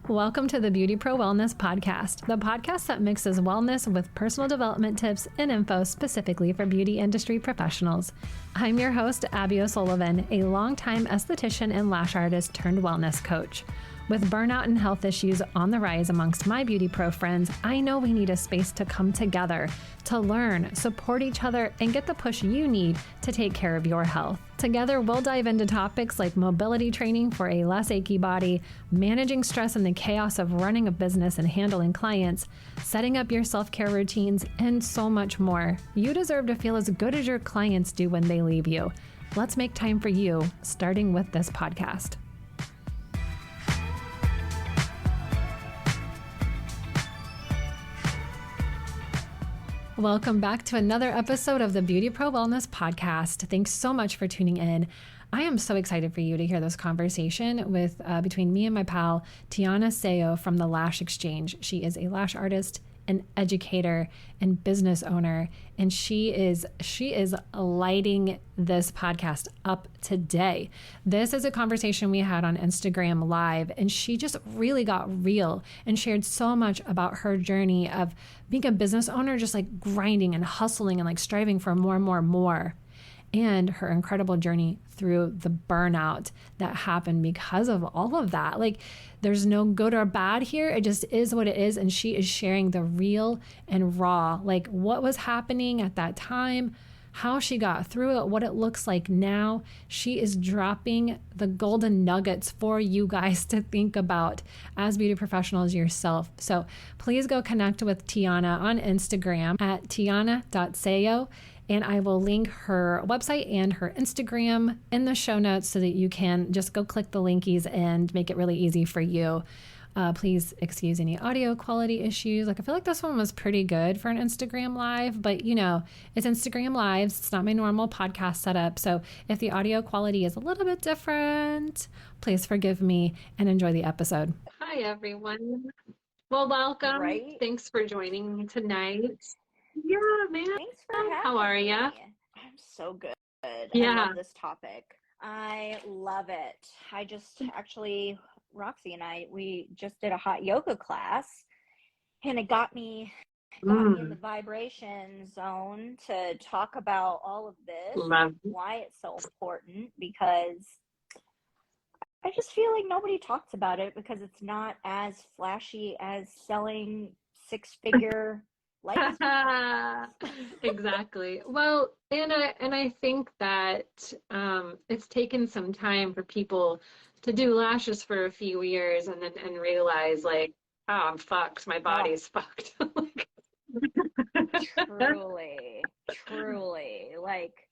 Welcome to the Beauty Pro Wellness Podcast, the podcast that mixes wellness with personal development tips and info specifically for beauty industry professionals. I'm your host, Abby O'Sullivan, a longtime esthetician and lash artist turned wellness coach. With burnout and health issues on the rise amongst my beauty pro friends, I know we need a space to come together, to learn, support each other, and get the push you need to take care of your health. Together, we'll dive into topics like mobility training for a less achy body, managing stress and the chaos of running a business and handling clients, setting up your self-care routines, and so much more. You deserve to feel as good as your clients do when they leave you. Let's make time for you, starting with this podcast. Welcome back to another episode of the Beauty Pro Wellness Podcast. Thanks so much for tuning in. I am so excited for you to hear this conversation with between me and my pal, Tiana Sayo from The Lash Exchange. She is a lash artist, an educator, and business owner, and she is lighting this podcast up today. This is a conversation we had on Instagram Live, and she just really got real and shared so much about her journey of being a business owner, just like grinding and hustling and like striving for more, and her incredible journey through the burnout that happened because of all of that. Like, there's no good or bad here. It just is what it is. And she is sharing the real and raw, like what was happening at that time, how she got through it, what it looks like now. She is dropping the golden nuggets for you guys to think about as beauty professionals yourself. So please go connect with Tiana on Instagram at tiana.sayo. And I will link her website and her Instagram in the show notes so that you can just go click the linkies and make it really easy for you. Please excuse any audio quality issues. Like, I feel like this one was pretty good for an Instagram Live, but you know, it's Instagram Lives. It's not my normal podcast setup. So if the audio quality is a little bit different, please forgive me and enjoy the episode. Hi, everyone. Well, welcome. Right? Thanks for joining me tonight. Yeah, man. Thanks for having How are me. ya? I'm so good. Yeah. I love this topic. I love it. I just actually, Roxy and we just did a hot yoga class, and it got me in the vibration zone to talk about all of this, why it's so important, because I just feel like nobody talks about it because it's not as flashy as selling six-figure Exactly. Well, and I think that it's taken some time for people to do lashes for a few years and realize, like, oh, I'm fucked. My body's fucked. Truly. Like,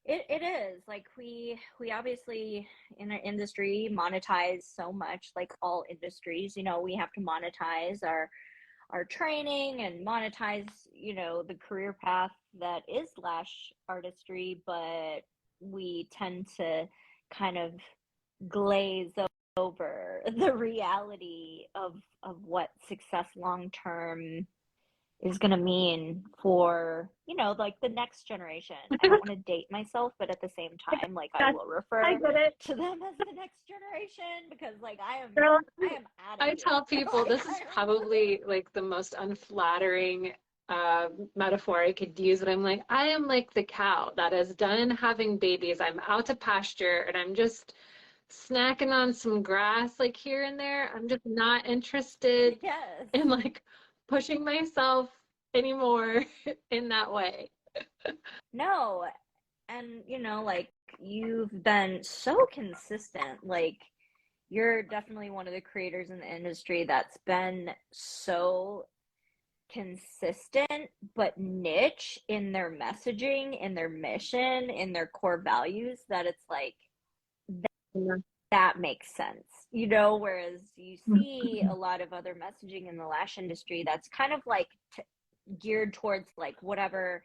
it is. Like, we obviously in our industry monetize so much, like all industries, you know, we have to monetize our training and monetize, you know, the career path that is lash artistry, but we tend to kind of glaze over the reality of what success long term is going to mean for, you know, like the next generation. I don't want to date myself, but at the same time, like, I will refer to them as the next generation because, like, I am out of I tell people like, this is probably like the most unflattering metaphor I could use, but I'm like, I am like the cow that is done having babies. I'm out to pasture and I'm just snacking on some grass, like, here and there. I'm just not interested in like pushing myself anymore in that way. No, and you know, like, you've been so consistent. Like, you're definitely one of the creators in the industry that's been so consistent but niche in their messaging, in their mission, in their core values, that it's like that makes sense, you know, whereas you see a lot of other messaging in the lash industry that's kind of like geared towards like whatever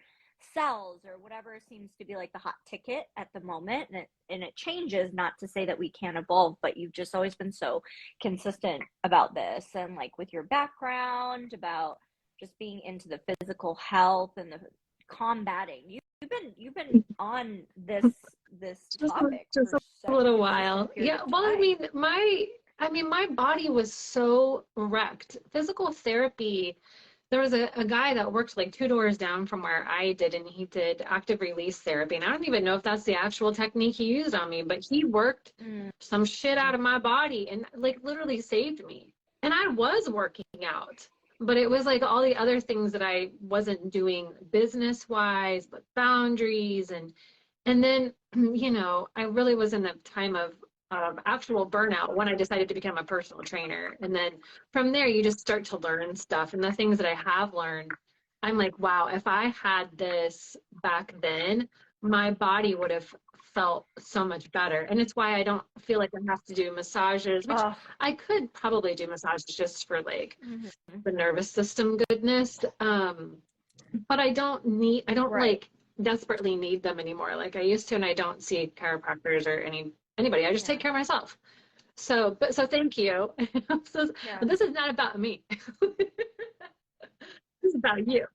sells or whatever seems to be like the hot ticket at the moment, and it changes. Not to say that we can't evolve, but you've just always been so consistent about this, and like with your background about just being into the physical health and the combating. You've been on this topic just for a little while. Yeah, well, I mean, I mean, my body was so wrecked. Physical therapy, there was a guy that worked like two doors down from where I did, and he did active release therapy. And I don't even know if that's the actual technique he used on me, but he worked Mm. some shit out of my body and like literally saved me. And I was working out, but it was like all the other things that I wasn't doing business wise, but boundaries and then, I really was in the time of actual burnout when I decided to become a personal trainer. And then from there, you just start to learn stuff. And the things that I have learned, I'm like, wow, if I had this back then, my body would have felt so much better. And it's why I don't feel like I have to do massages, which Oh. I could probably do massages just for like Mm-hmm. the nervous system goodness. But I don't Right. like desperately need them anymore like I used to, and I don't see chiropractors or anybody. I just take Yeah. care of myself. So thank you. So, Yeah. but this is not about me. This is about you.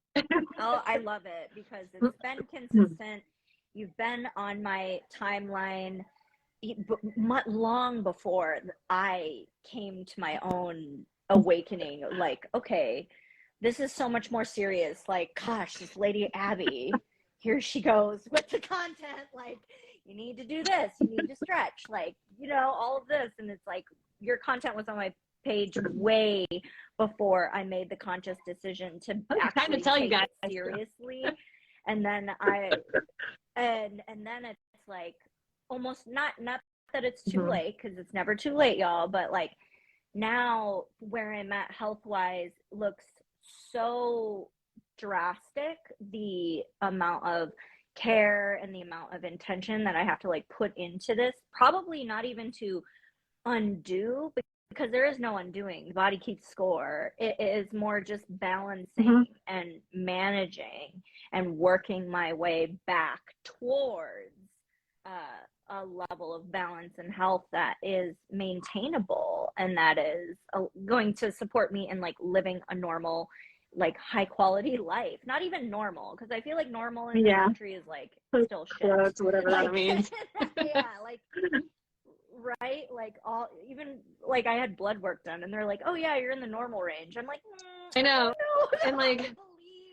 Oh, I love it because it's been consistent. You've been on my timeline long before I came to my own awakening. Like, okay, this is so much more serious. Like, gosh, this lady Abby, here she goes with the content. Like, you need to do this, you need to stretch, like, all of this. And it's like your content was on my page way before I made the conscious decision to I'm trying to actually tell you take guys. it seriously. And then and then it's like almost not that it's too Mhm. late, because it's never too late, y'all, but like now where I'm at health wise looks so drastic. The amount of care and the amount of intention that I have to like put into this, probably not even to undo, because there is no undoing. The body keeps score. It is more just balancing and managing and working my way back towards a level of balance and health that is maintainable, and that is going to support me in like living a normal, like high quality life. Not even normal, because I feel like normal in this country is like still shit. Quotes, whatever Like, that means. yeah, like, right, like all, even like I had blood work done and they're like, oh yeah, you're in the normal range. I'm like, I know. And I like believe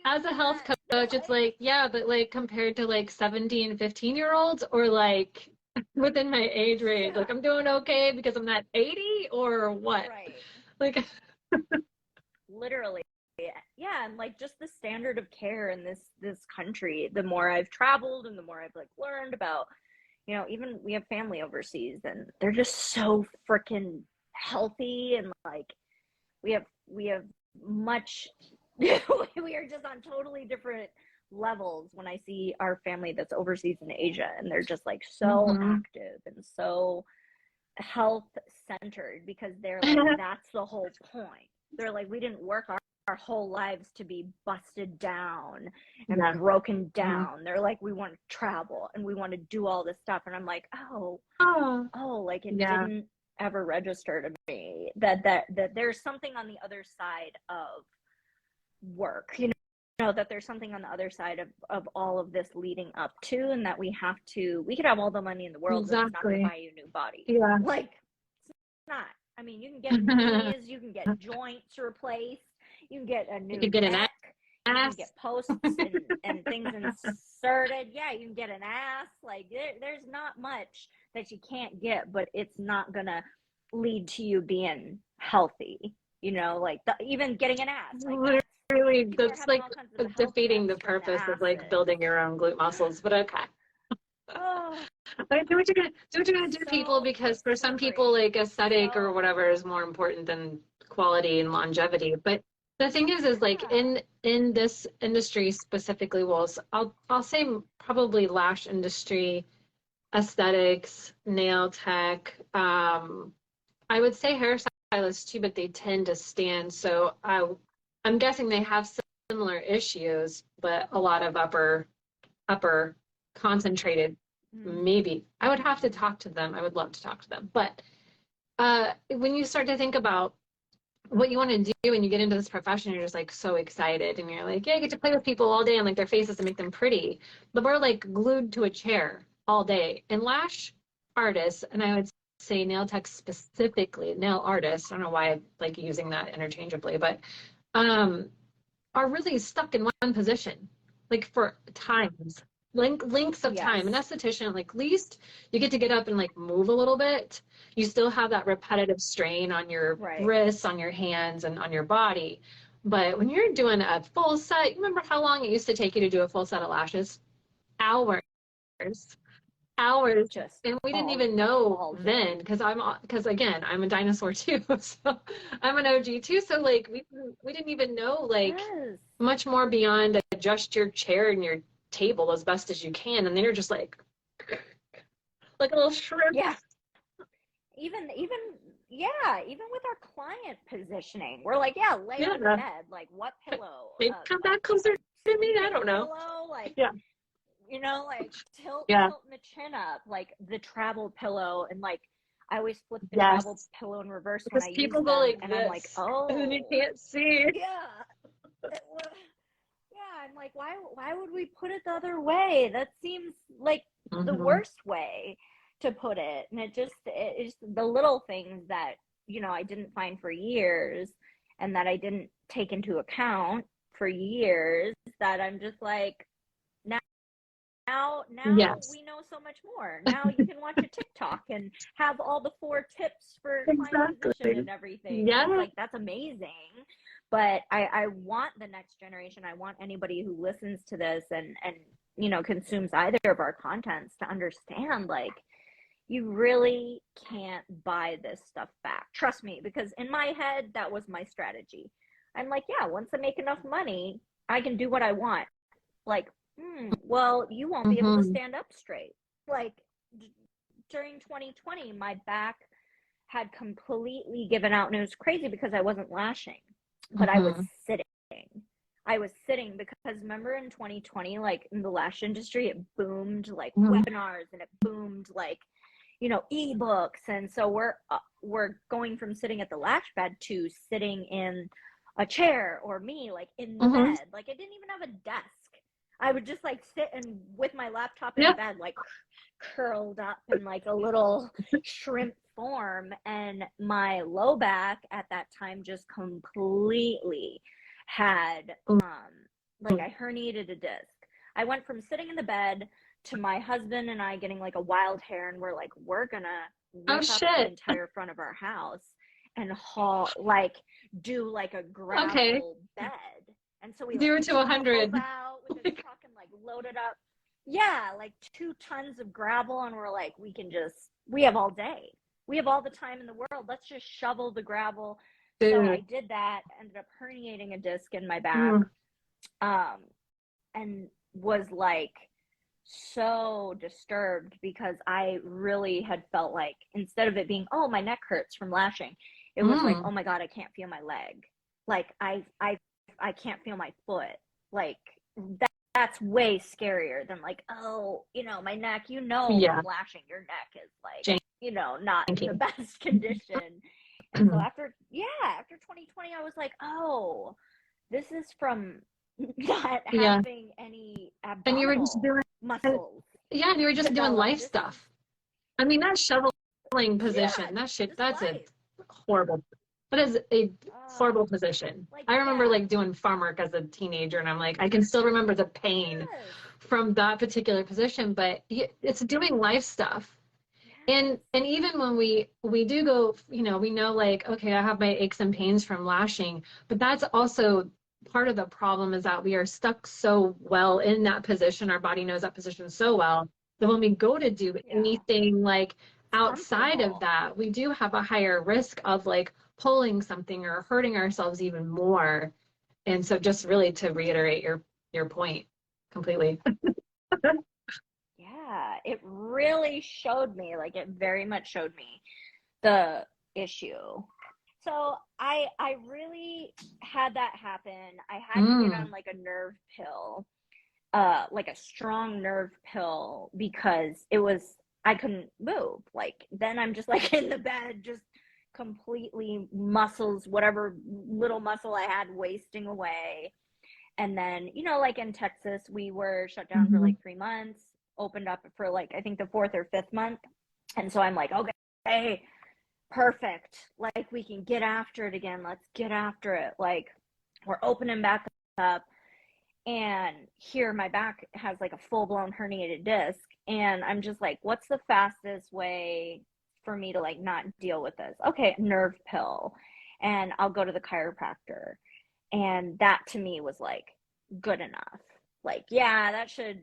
as a health that. coach, it's like, yeah, but like compared to like 17 and 15-year-olds or like within my age range, like I'm doing okay because I'm not 80 or what? Right, Like literally. Yeah, and like just the standard of care in this country, the more I've traveled and the more I've like learned about, even we have family overseas and they're just so freaking healthy, and like we have much we are just on totally different levels when I see our family that's overseas in Asia, and they're just like so active and so health centered, because they're like, that's the whole point. They're like, we didn't work our whole lives to be busted down and broken down. They're like, we want to travel and we want to do all this stuff. And I'm like, oh, like it didn't ever register to me that there's something on the other side of work, that there's something on the other side of all of this leading up to, and that we could have all the money in the world, but it's not going to buy you a new body. Yeah. Like, it's not. I mean, you can get knees, you can get joints replaced, you can get a new neck, you can get posts and things inserted. Yeah, you can get an ass. Like, there's not much that you can't get, but it's not gonna lead to you being healthy. Like even getting an ass. Like, literally, that's like defeating the purpose of like building your own glute muscles. But okay. But do what you're gonna do, people, because for some people, like aesthetic or whatever is more important than quality and longevity. But the thing is like in this industry specifically, well, I'll say probably lash industry, aesthetics, nail tech. I would say hairstylists too, but they tend to stand. So I'm guessing they have similar issues, but a lot of upper concentrated. Maybe I would have to talk to them. I would love to talk to them. But when you start to think about what you want to do when you get into this profession, you're just like so excited, and you're like, yeah, I get to play with people all day and like their faces and make them pretty. But we're like glued to a chair all day. And lash artists, and I would say nail techs specifically, nail artists, I don't know why I like using that interchangeably, but are really stuck in one position, like for times, lengths of time. An esthetician, like least you get to get up and like move a little bit. You still have that repetitive strain on your wrists, on your hands, and on your body. But when you're doing a full set, you remember how long it used to take you to do a full set of lashes? Hours. Hours. Just and we didn't even know then, because again, I'm a dinosaur too. So I'm an OG too. So like we didn't even know like much more beyond adjust your chair and your table as best as you can. And then you're just like a little shrimp. Yeah. Even with our client positioning, we're like, lay on the bed, like what pillow? Maybe come back closer to me. I don't know. Pillow, like you know, like tilt the chin up, like the travel pillow, and like I always flip the travel pillow in reverse because when I people use go them, like and this, I'm like, oh, and then you can't see. I'm like, why would we put it the other way? That seems like the worst way to put it. And it's the little things that, you know, I didn't find for years and that I didn't take into account for years, that I'm just like, now we know so much more. Now you can watch a TikTok and have all the 4 tips for fine position and everything. Yeah. It's like, that's amazing. But I want the next generation, I want anybody who listens to this and you know, consumes either of our contents to understand, like, you really can't buy this stuff back. Trust me, because in my head, that was my strategy. I'm like, once I make enough money, I can do what I want. Like, well, you won't be able to stand up straight. Like during 2020, my back had completely given out, and it was crazy because I wasn't lashing, but I was sitting. I was sitting because remember in 2020, like in the lash industry, it boomed like webinars, and it boomed like, you know, ebooks. And so we're going from sitting at the lash bed to sitting in a chair, or me like in the bed. Like I didn't even have a desk. I would just like sit and with my laptop in bed, like curled up in like a little shrimp form. And my low back at that time just completely had, like I herniated a disc. I went from sitting in the bed to my husband and I getting like a wild hair, and we're like, we're gonna rip up the entire front of our house and do like a gravel bed. And so we 0 to 100 out with the truck and like load it up. Yeah, like 2 tons of gravel, and we're like, we have all day. We have all the time in the world. Let's just shovel the gravel. So I did that, ended up herniating a disc in my back, and was like so disturbed because I really had felt like, instead of it being, oh, my neck hurts from lashing, it was like, oh my God, I can't feel my leg. Like I can't feel my foot. Like that's way scarier than like, oh, you know, my neck, you know, from lashing, your neck is like, you know, not in the best condition. And so after 2020, I was like, oh, this is from not having any abdominal and you were just doing muscles. Yeah, and you were just doing life stuff. I mean, that shoveling position, that's a horrible. That is a horrible position. Like, I remember like doing farm work as a teenager, and I'm like, I can still remember the pain from that particular position, but it's doing life stuff. And even when we do go, you know, we know like, okay, I have my aches and pains from lashing, but that's also part of the problem, is that we are stuck so well in that position. Our body knows that position so well that when we go to do anything like outside of that, we do have a higher risk of like pulling something or hurting ourselves even more. And so just really to reiterate your point completely. Yeah, it really showed me, like it very much showed me the issue. So I really had that happen. I had to get on like a nerve pill, like a strong nerve pill, because I couldn't move. Like then I'm just like in the bed, just completely muscles, whatever little muscle I had, wasting away. And then, you know, like in Texas, we were shut down for like 3 months, opened up for like, I think the 4th or 5th month. And so I'm like, okay, okay, perfect. Like, we can get after it again. Let's get after it. Like, we're opening back up. And here my back has like a full-blown herniated disc. And I'm just like, what's the fastest way for me to like not deal with this? Okay, nerve pill. And I'll go to the chiropractor. And that to me was like good enough. Like, yeah, that should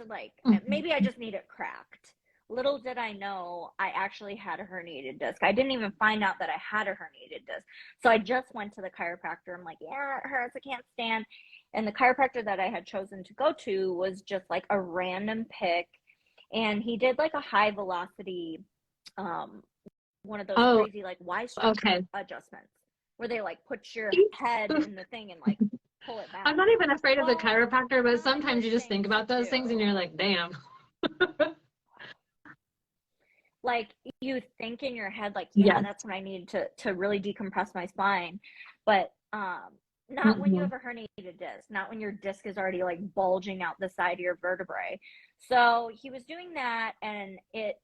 like, maybe I just need it cracked. Little did I know I actually had a herniated disc. I didn't even find out that I had a herniated disc. So I just went to the chiropractor. I'm like, yeah, it hurts. I can't stand. And the chiropractor that I had chosen to go to was just like a random pick. And he did like a high velocity, one of those crazy like Y-strap adjustments where they like put your head in the thing and like pull it back. I'm not even afraid of the chiropractor, but sometimes you just think about those things and you're like, damn. Like, you think in your head, like, yeah, that's what I need to really decompress my spine. But not when you have a herniated disc, not when your disc is already like bulging out the side of your vertebrae. So he was doing that, and it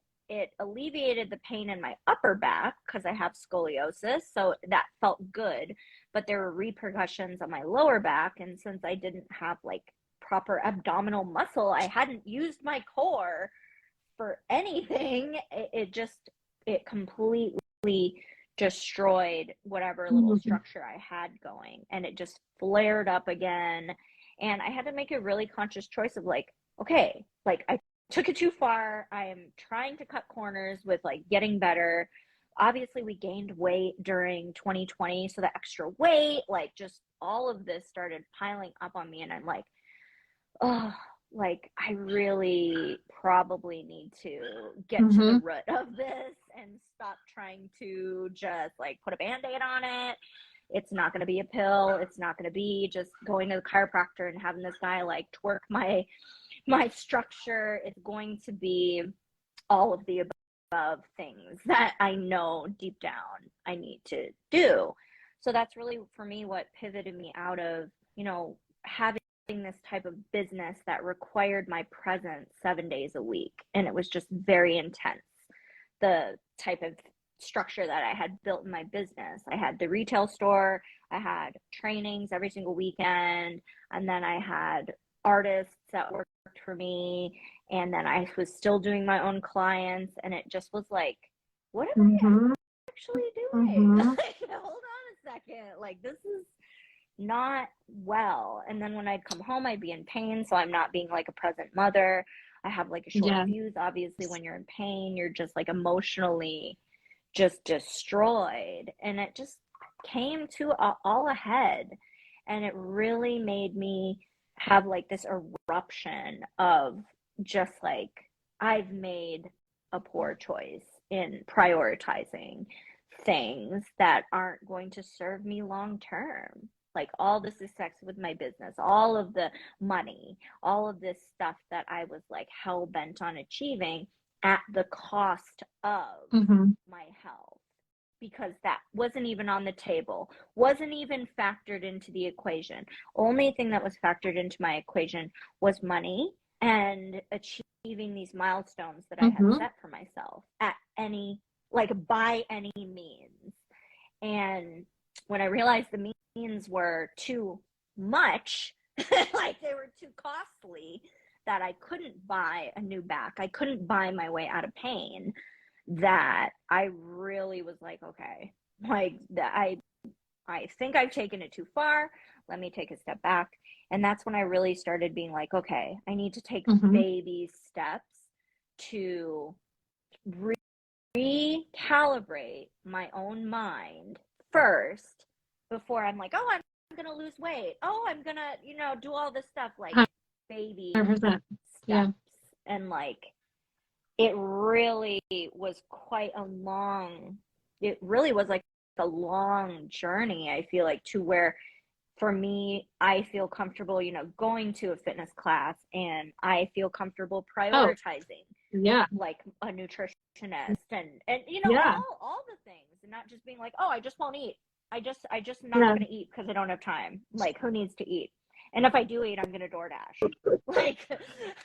alleviated the pain in my upper back because I have scoliosis. So that felt good, but there were repercussions on my lower back. And since I didn't have like proper abdominal muscle, I hadn't used my core for anything. It completely destroyed whatever little structure I had going, and it just flared up again. And I had to make a really conscious choice of like, okay, like I took it too far. I am trying to cut corners with like getting better. Obviously we gained weight during 2020, so the extra weight, like just all of this started piling up on me, and I'm like, oh, like I really probably need to get to the root of this and stop trying to just like put a Band-Aid on it. It's not going to be a pill. It's not going to be just going to the chiropractor and having this guy like twerk my structure. It's going to be all of the above things that I know deep down I need to do. So that's really for me what pivoted me out of, you know, having this type of business that required my presence 7 days a week. And it was just very intense. The type of structure that I had built in my business. I had the retail store, I had trainings every single weekend, and then I had artists that worked for me, and then I was still doing my own clients, and it just was like, what am I actually doing? Like, hold on a second, like this is not well. And then when I'd come home, I'd be in pain, so I'm not being like a present mother. I have like a short fuse. Obviously when you're in pain, you're just like emotionally just destroyed, and it just came to all ahead, and it really made me have like this eruption of just like, I've made a poor choice in prioritizing things that aren't going to serve me long term. Like all the success with my business, all of the money, all of this stuff that I was like hell bent on achieving at the cost of my health, because that wasn't even on the table, wasn't even factored into the equation. Only thing that was factored into my equation was money and achieving these milestones that I had set for myself at any, like by any means. And when I realized the means were too much, like they were too costly, that I couldn't buy a new back, I couldn't buy my way out of pain, that I really was like, okay, like that I think I've taken it too far. Let me take a step back. And that's when I really started being like, okay, I need to take baby steps to recalibrate my own mind first before I'm like, oh, I'm gonna lose weight. Oh, I'm gonna, you know, do all this stuff, like baby 100%. steps. Yeah. And like, it really was quite a long journey, I feel like, to where for me, I feel comfortable, you know, going to a fitness class, and I feel comfortable prioritizing like a nutritionist and you know, all the things, and not just being like, oh, I just won't eat. I just not gonna eat because I don't have time. Like, who needs to eat? And if I do eat, I'm gonna DoorDash. Like,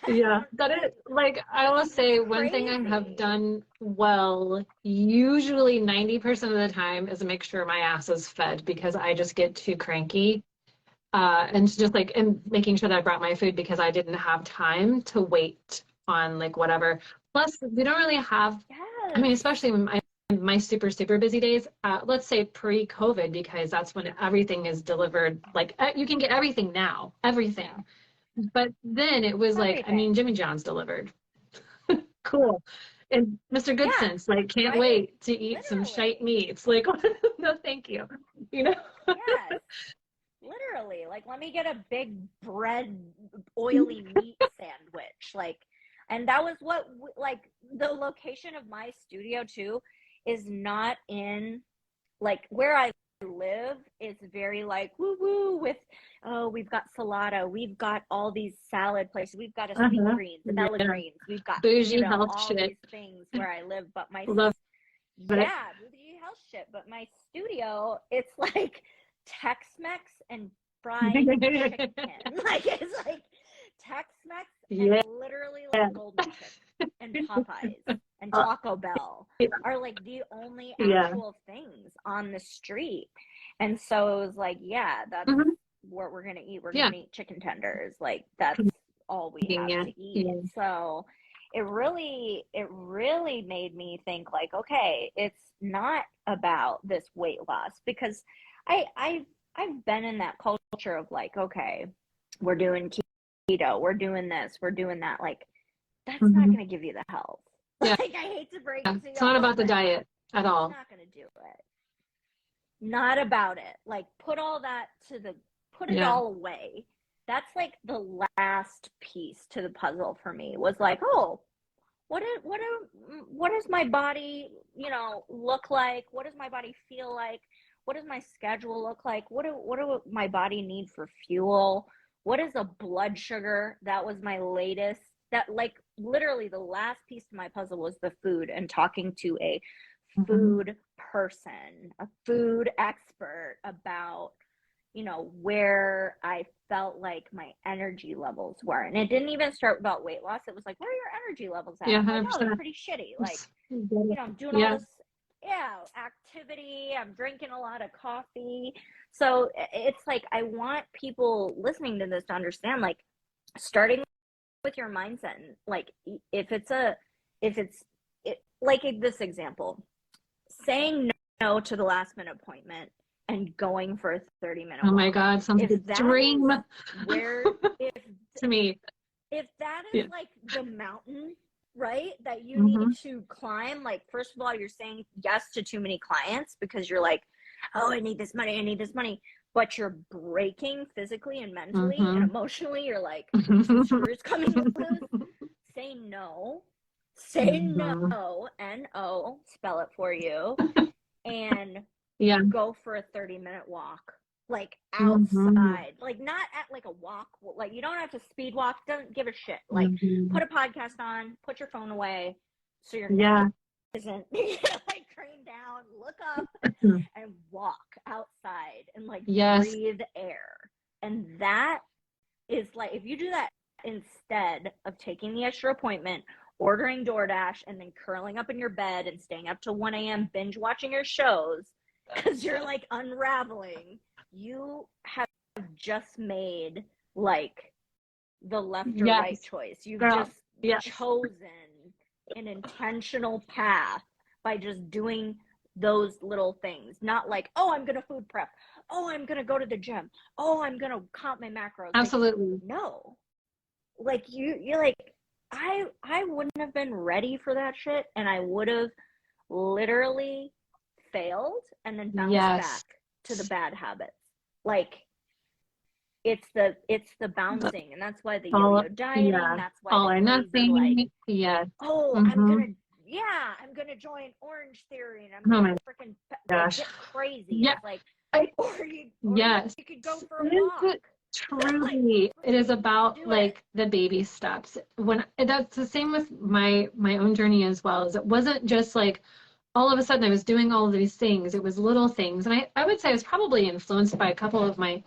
yeah, that is like I will say one thing I have done well, usually 90% of the time, is make sure my ass is fed because I just get too cranky. And just like and making sure that I brought my food because I didn't have time to wait on like whatever. Plus, we don't really have, I mean, especially when my super, super busy days, let's say pre-COVID, because that's when everything is delivered. Like you can get everything now, everything. But then it was like, I mean, Jimmy John's delivered. Cool. And Mr. Goodsense, like, can't wait to eat some shite meats. Like, no, thank you. You know? Yes. Literally, like, let me get a big bread, oily meat sandwich. Like, and that was what, like, the location of my studio too is not in, like, where I live is very like woo woo with, oh, we've got salada, we've got all these salad places, we've got a sweet greens, the Bella Greens, we've got bougie health all shit. these things where I live. But my bougie health shit. But my studio, it's like Tex-Mex and fried chicken. Like, it's like Tex-Mex and literally like Golden Chip and Popeyes and Taco Bell are like the only actual things on the street. And so it was like, that's what we're gonna eat. We're gonna eat chicken tenders. Like, that's all we have to eat. So it really made me think, like, okay, it's not about this weight loss, because I've been in that culture of like, okay, we're doing keto, we're doing this, we're doing that. Like, that's not going to give you the health. Like, I hate to break it to you. It's not about the diet at all. It's not going to do it. Not about it. Like, put all that put it all away. That's like the last piece to the puzzle for me, was like, oh, what does my body, look like? What does my body feel like? What does my schedule look like? What do my body need for fuel? What is a blood sugar? That was my latest. That, like, literally the last piece of my puzzle was the food, and talking to a food person, a food expert about, where I felt like my energy levels were. And it didn't even start about weight loss. It was like, where are your energy levels at? Yeah, I'm like, oh, they're pretty shitty. Like, I'm doing all this activity, I'm drinking a lot of coffee. So it's like, I want people listening to this to understand, like, starting with your mindset, and like, if it's like this example, saying no to the last minute appointment and going for a 30-minute walk. Oh my God, sounds like a dream. To me, if that is like the mountain, right, that you need to climb, like, first of all, you're saying yes to too many clients because you're like, oh, I need this money, but you're breaking physically and mentally and emotionally. You're like, screws coming loose. Say no, no, N-O, spell it for you, and go for a 30-minute walk, like, outside, like, not at like a walk, like, you don't have to speed walk, don't give a shit, like, put a podcast on, put your phone away so your neck isn't like craned down, look up and walk outside and like breathe air. And that is like, if you do that instead of taking the extra appointment, ordering DoorDash, and then curling up in your bed and staying up till 1 a.m. binge watching your shows because you're like unraveling, you have just made like the left or right choice. You've just chosen an intentional path by just doing those little things. Not like, oh, I'm gonna food prep, oh, I'm gonna go to the gym, oh, I'm gonna count my macros. Absolutely. Like, no, like, you're like, I wouldn't have been ready for that shit, and I would have literally failed and then bounced back to the bad habits. Like, it's the bouncing, and that's why the yo-yo dieting, that's why all or nothing, like, oh, I'm gonna join Orange Theory, and I'm gonna freaking like, get crazy. It's like, or you could go for a walk. Truly, it is about like the baby steps. When that's the same with my own journey as well. Is it wasn't just like all of a sudden I was doing all of these things. It was little things, and I would say I was probably influenced by a couple of my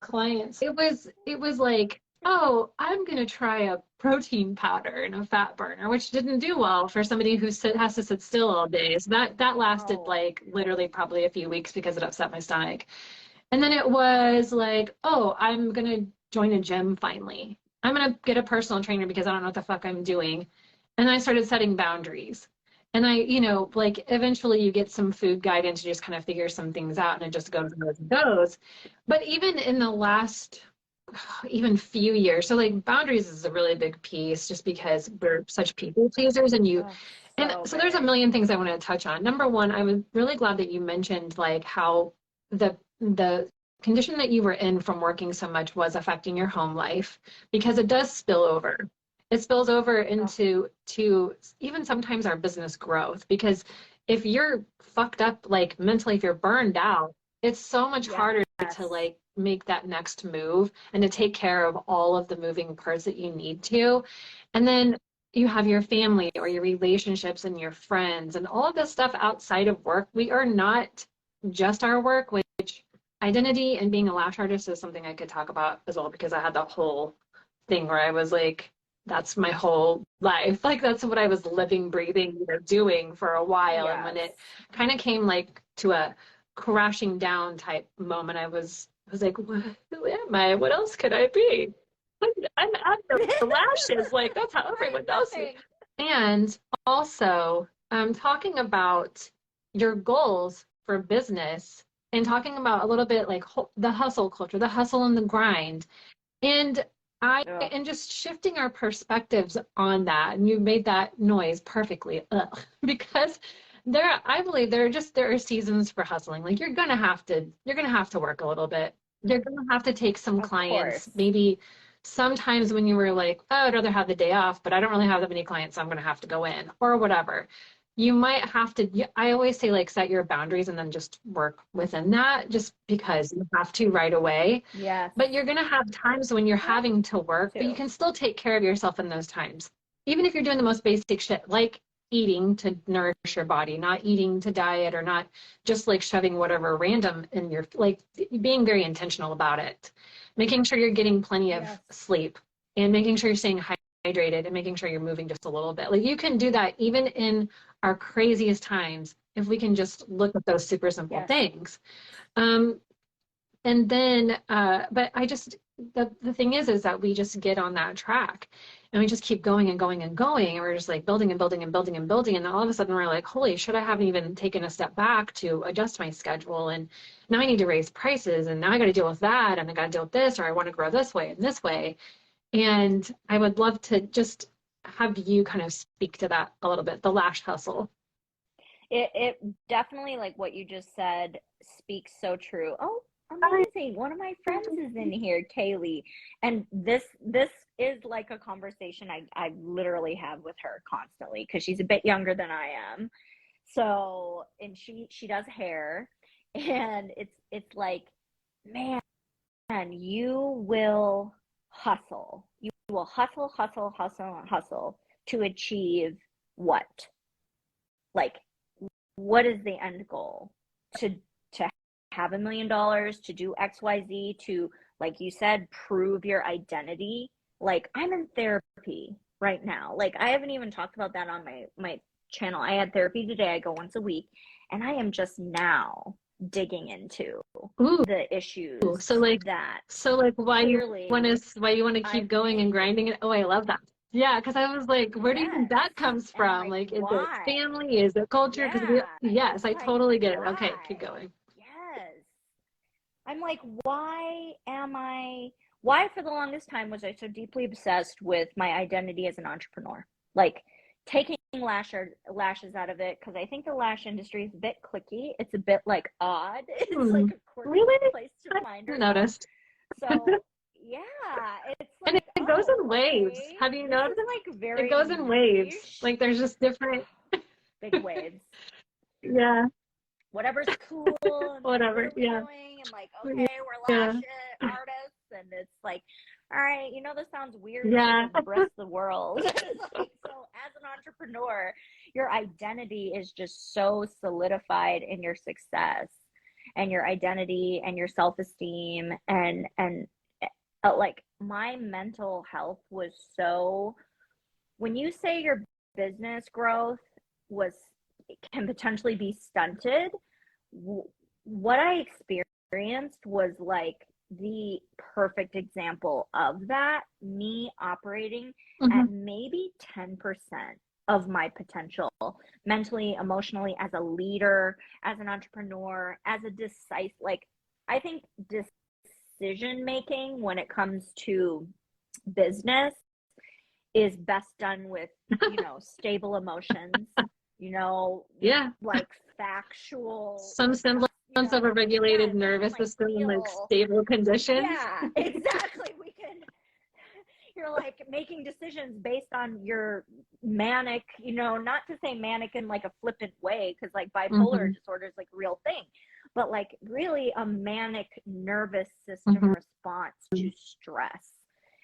clients, it was like, oh, I'm gonna try a protein powder and a fat burner, which didn't do well for somebody who has to sit still all day. So that lasted like literally probably a few weeks because it upset my stomach. And then it was like, oh, I'm gonna join a gym finally. I'm gonna get a personal trainer because I don't know what the fuck I'm doing. And I started setting boundaries. And I, like eventually you get some food guidance, you just kind of figure some things out and it just goes and goes and goes. But even in the last even few years, so like boundaries is a really big piece just because we're such people pleasers and so there's a million things I want to touch on. Number one, I was really glad that you mentioned like how the condition that you were in from working so much was affecting your home life because it does spill over. It spills over into even sometimes our business growth because if you're fucked up like mentally, if you're burned out, it's so much harder to like make that next move and to take care of all of the moving parts that you need to. And then you have your family or your relationships and your friends and all of this stuff outside of work. We are not just our work, which identity and being a lash artist is something I could talk about as well because I had the whole thing where I was like, that's my whole life. Like that's what I was living, breathing, doing for a while. And when it kind of came like to a crashing down type moment, I was like, who am I? What else could I be? I'm out the lashes. Like that's how everyone knows me. And also, talking about your goals for business and talking about a little bit like the hustle culture, the hustle and the grind. And and just shifting our perspectives on that. And you made that noise perfectly. Because I believe there are seasons for hustling. Like you're gonna have to work a little bit. You're gonna have to take some clients. Maybe sometimes when you were like, oh, I'd rather have the day off, but I don't really have that many clients, so I'm gonna have to go in or whatever. You might have to, I always say like set your boundaries and then just work within that just because you have to right away. Yeah. But you're going to have times when you're having to work, but you can still take care of yourself in those times. Even if you're doing the most basic shit, like eating to nourish your body, not eating to diet or not just like shoving whatever random in your, like being very intentional about it. Making sure you're getting plenty of sleep and making sure you're staying hydrated and making sure you're moving just a little bit. Like you can do that even in our craziest times if we can just look at those super simple things. And then, but I just, the thing is that we just get on that track and we just keep going and going and going. And we're just like building and building and building and building. And then all of a sudden we're like, holy shit, I haven't even taken a step back to adjust my schedule. And now I need to raise prices. And now I got to deal with that. And I got to deal with this, or I want to grow this way and this way. And I would love to just have you kind of speak to that a little bit, the lash hustle. It definitely, like what you just said, speaks so true. Oh, amazing. One of my friends is in here, Kaylee. And this is like a conversation I literally have with her constantly because she's a bit younger than I am. So, and she does hair, and it's like, man, you will hustle. You will hustle to achieve what? Like, what is the end goal? To have $1 million, to do XYZ, to, like you said, prove your identity. Like, I'm in therapy right now. Like, I haven't even talked about that on my channel. I had therapy today. I go once a week, and I am just now digging into the issues. So like why you want to keep going and grinding it. Oh, I love that. Yeah, because I was like, where do you think that comes from? Like, is it family? Is it culture? Yes, I totally get it. Okay, keep going. Yes. I'm like, why for the longest time was I so deeply obsessed with my identity as an entrepreneur? Like, taking lashes out of it, because I think the lash industry is a bit cliquey. It's a bit like odd. It's like a quirky place to find yourself. Noticed. So yeah, it's like, and it goes in waves. Have you noticed? Like very it goes in waves. Like there's just different big waves. Yeah. Whatever's cool. And whatever. Yeah. And like, okay, we're lash artists, and it's like, all right, this sounds weird. Yeah. To embrace the world. So as an entrepreneur, your identity is just so solidified in your success. and your identity and your self-esteem and like my mental health was so, when you say your business growth was can potentially be stunted, what I experienced was like the perfect example of that, me operating at maybe 10% of my potential, mentally, emotionally, as a leader, as an entrepreneur, as a decisive, like I think decision making when it comes to business is best done with, stable emotions, like factual, some semblance of a regulated nervous system and like stable conditions. Yeah, exactly. You're like making decisions based on your manic, not to say manic in like a flippant way, because like bipolar disorder is like a real thing, but like really a manic nervous system response to stress,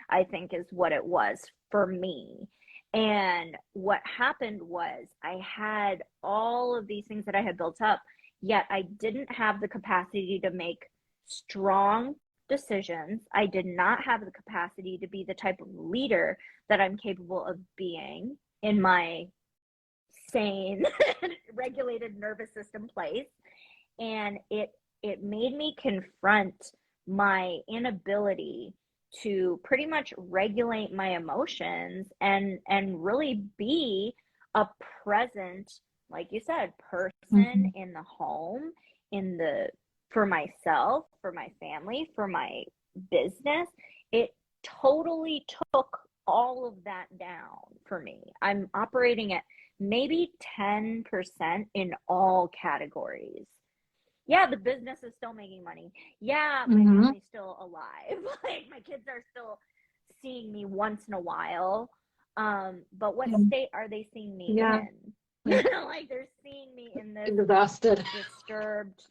I think is what it was for me. And what happened was I had all of these things that I had built up, yet I didn't have the capacity to make strong decisions. I did not have the capacity to be the type of leader that I'm capable of being in my sane, regulated nervous system place. And it made me confront my inability to pretty much regulate my emotions and really be a present, like you said, person in the home, for myself, for my family, for my business. It totally took all of that down for me. I'm operating at maybe 10% in all categories. Yeah, the business is still making money. Yeah, my family's still alive. Like my kids are still seeing me once in a while. But what state are they seeing me in? Like they're seeing me in this exhausted, disturbed,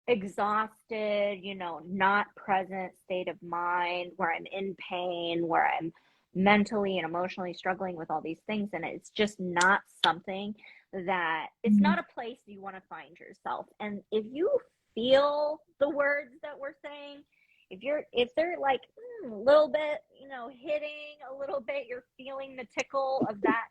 exhausted, not present state of mind, where I'm in pain, where I'm mentally and emotionally struggling with all these things. And it's just not something that, it's not a place you want to find yourself. And if you feel the words that we're saying, if they're like a little bit, hitting a little bit, you're feeling the tickle of that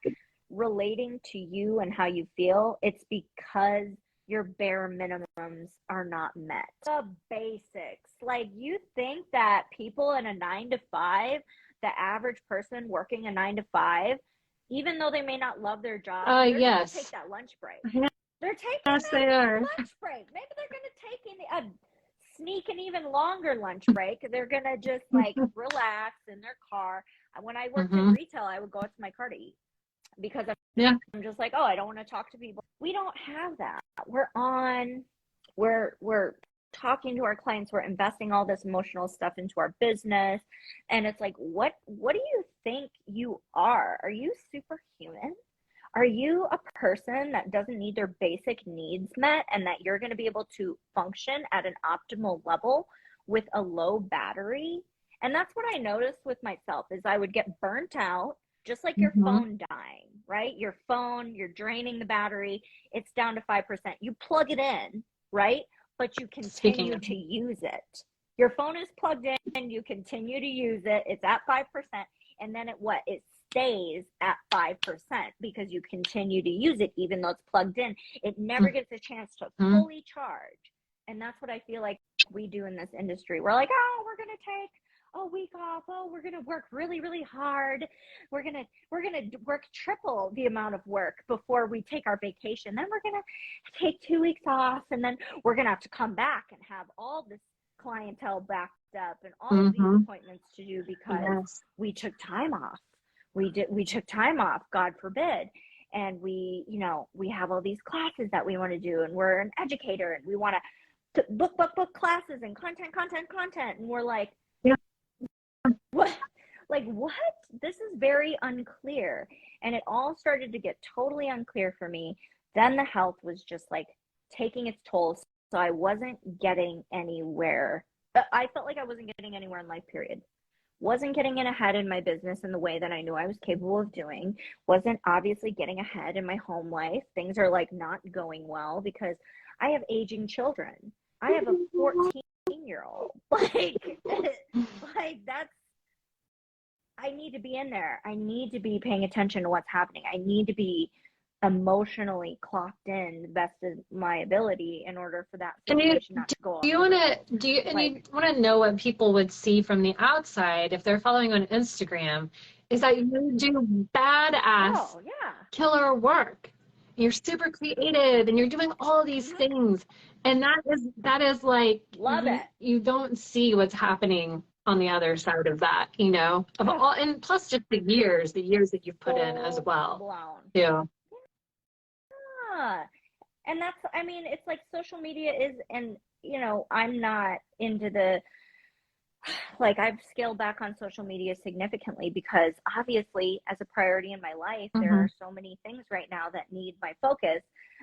relating to you and how you feel, it's because your bare minimums are not met. The basics. Like, you think that people in a 9-to-5, the average person working a 9-to-5, even though they may not love their job, they're going to take that lunch break. They're taking lunch break. Maybe they're going to take sneak an even longer lunch break. They're going to just like relax in their car. When I worked in retail, I would go out to my car to eat, because I'm just like, I don't want to talk to people. We don't have that. We're talking to our clients, we're investing all this emotional stuff into our business, and it's like, what do you think you are? Are you superhuman? Are you a person that doesn't need their basic needs met, and that you're going to be able to function at an optimal level with a low battery? And that's what I noticed with myself, is I would get burnt out, just like your phone dying, right? Your phone, you're draining the battery, it's down to 5%. You plug it in, right? But you continue to use it. Your phone is plugged in, you continue to use it, it's at 5%, and then it stays at 5% because you continue to use it even though it's plugged in. It never gets a chance to fully charge. And that's what I feel like we do in this industry. We're like, we're going to take a week off. We're going to work really, really hard. We're going to work triple the amount of work before we take our vacation. Then we're going to take 2 weeks off, and then we're going to have to come back and have all this clientele backed up and all of these appointments to do because we took time off. We took time off, God forbid. And we have all these classes that we want to do, and we're an educator, and we want to book classes and content. And we're like, what? Like, what? This is very unclear. And it all started to get totally unclear for me. Then the health was just like taking its toll. So I wasn't getting anywhere. I felt like I wasn't getting anywhere in life, period. Wasn't getting ahead in my business in the way that I knew I was capable of doing. Wasn't obviously getting ahead in my home life. Things are like not going well because I have aging children. I have a 14-year-old. Like that's, I need to be in there. I need to be paying attention to what's happening. I need to be emotionally clocked in the best of my ability in order for that situation not to go off. You want to know what people would see from the outside if they're following on Instagram is that you do badass killer work. You're super creative and you're doing all these things. And that is like, love it. You don't see what's happening on the other side of that, you know, of all, and plus just the years that you've put in as well. Yeah. And that's, I mean, it's like social media is, and you know, I'm not into the, like, I've scaled back on social media significantly because obviously as a priority in my life, there are so many things right now that need my focus.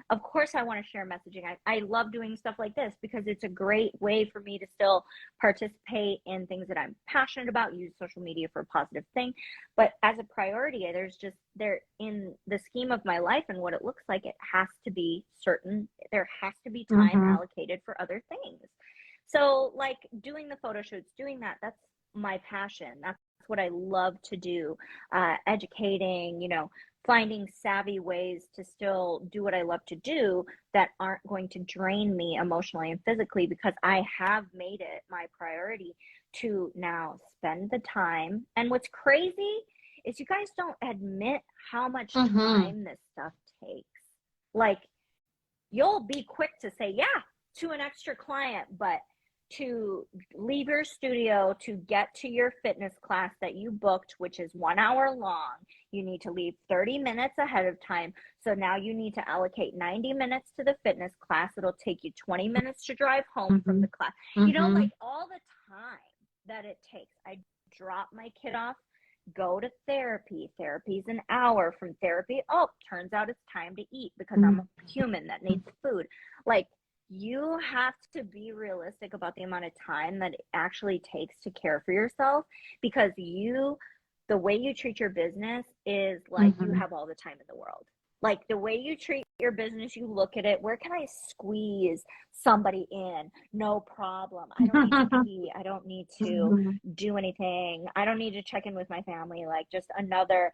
Of course, I want to share messaging. I love doing stuff like this because it's a great way for me to still participate in things that I'm passionate about, use social media for a positive thing. But as a priority, there in the scheme of my life and what it looks like, it has to be certain, there has to be time allocated for other things. So like doing the photo shoots, doing that's my passion. That's what I love to do. Educating, you know, finding savvy ways to still do what I love to do that aren't going to drain me emotionally and physically, because I have made it my priority to now spend the time. And what's crazy is you guys don't admit how much time this stuff takes. Like, you'll be quick to say, yeah, to an extra client, but to leave your studio to get to your fitness class that you booked, which is 1 hour long, you need to leave 30 minutes ahead of time. So now you need to allocate 90 minutes to the fitness class. It'll take you 20 minutes to drive home from the class. You know, like all the time that it takes. I drop my kid off, go to therapy. Therapy's an hour. From therapy, turns out it's time to eat because I'm a human that needs food. Like, you have to be realistic about the amount of time that it actually takes to care for yourself, because the way you treat your business is like you have all the time in the world. Like the way you treat your business, you look at it, where can I squeeze somebody in? No problem. I don't need to eat. I don't need to do anything. I don't need to check in with my family. Like just another,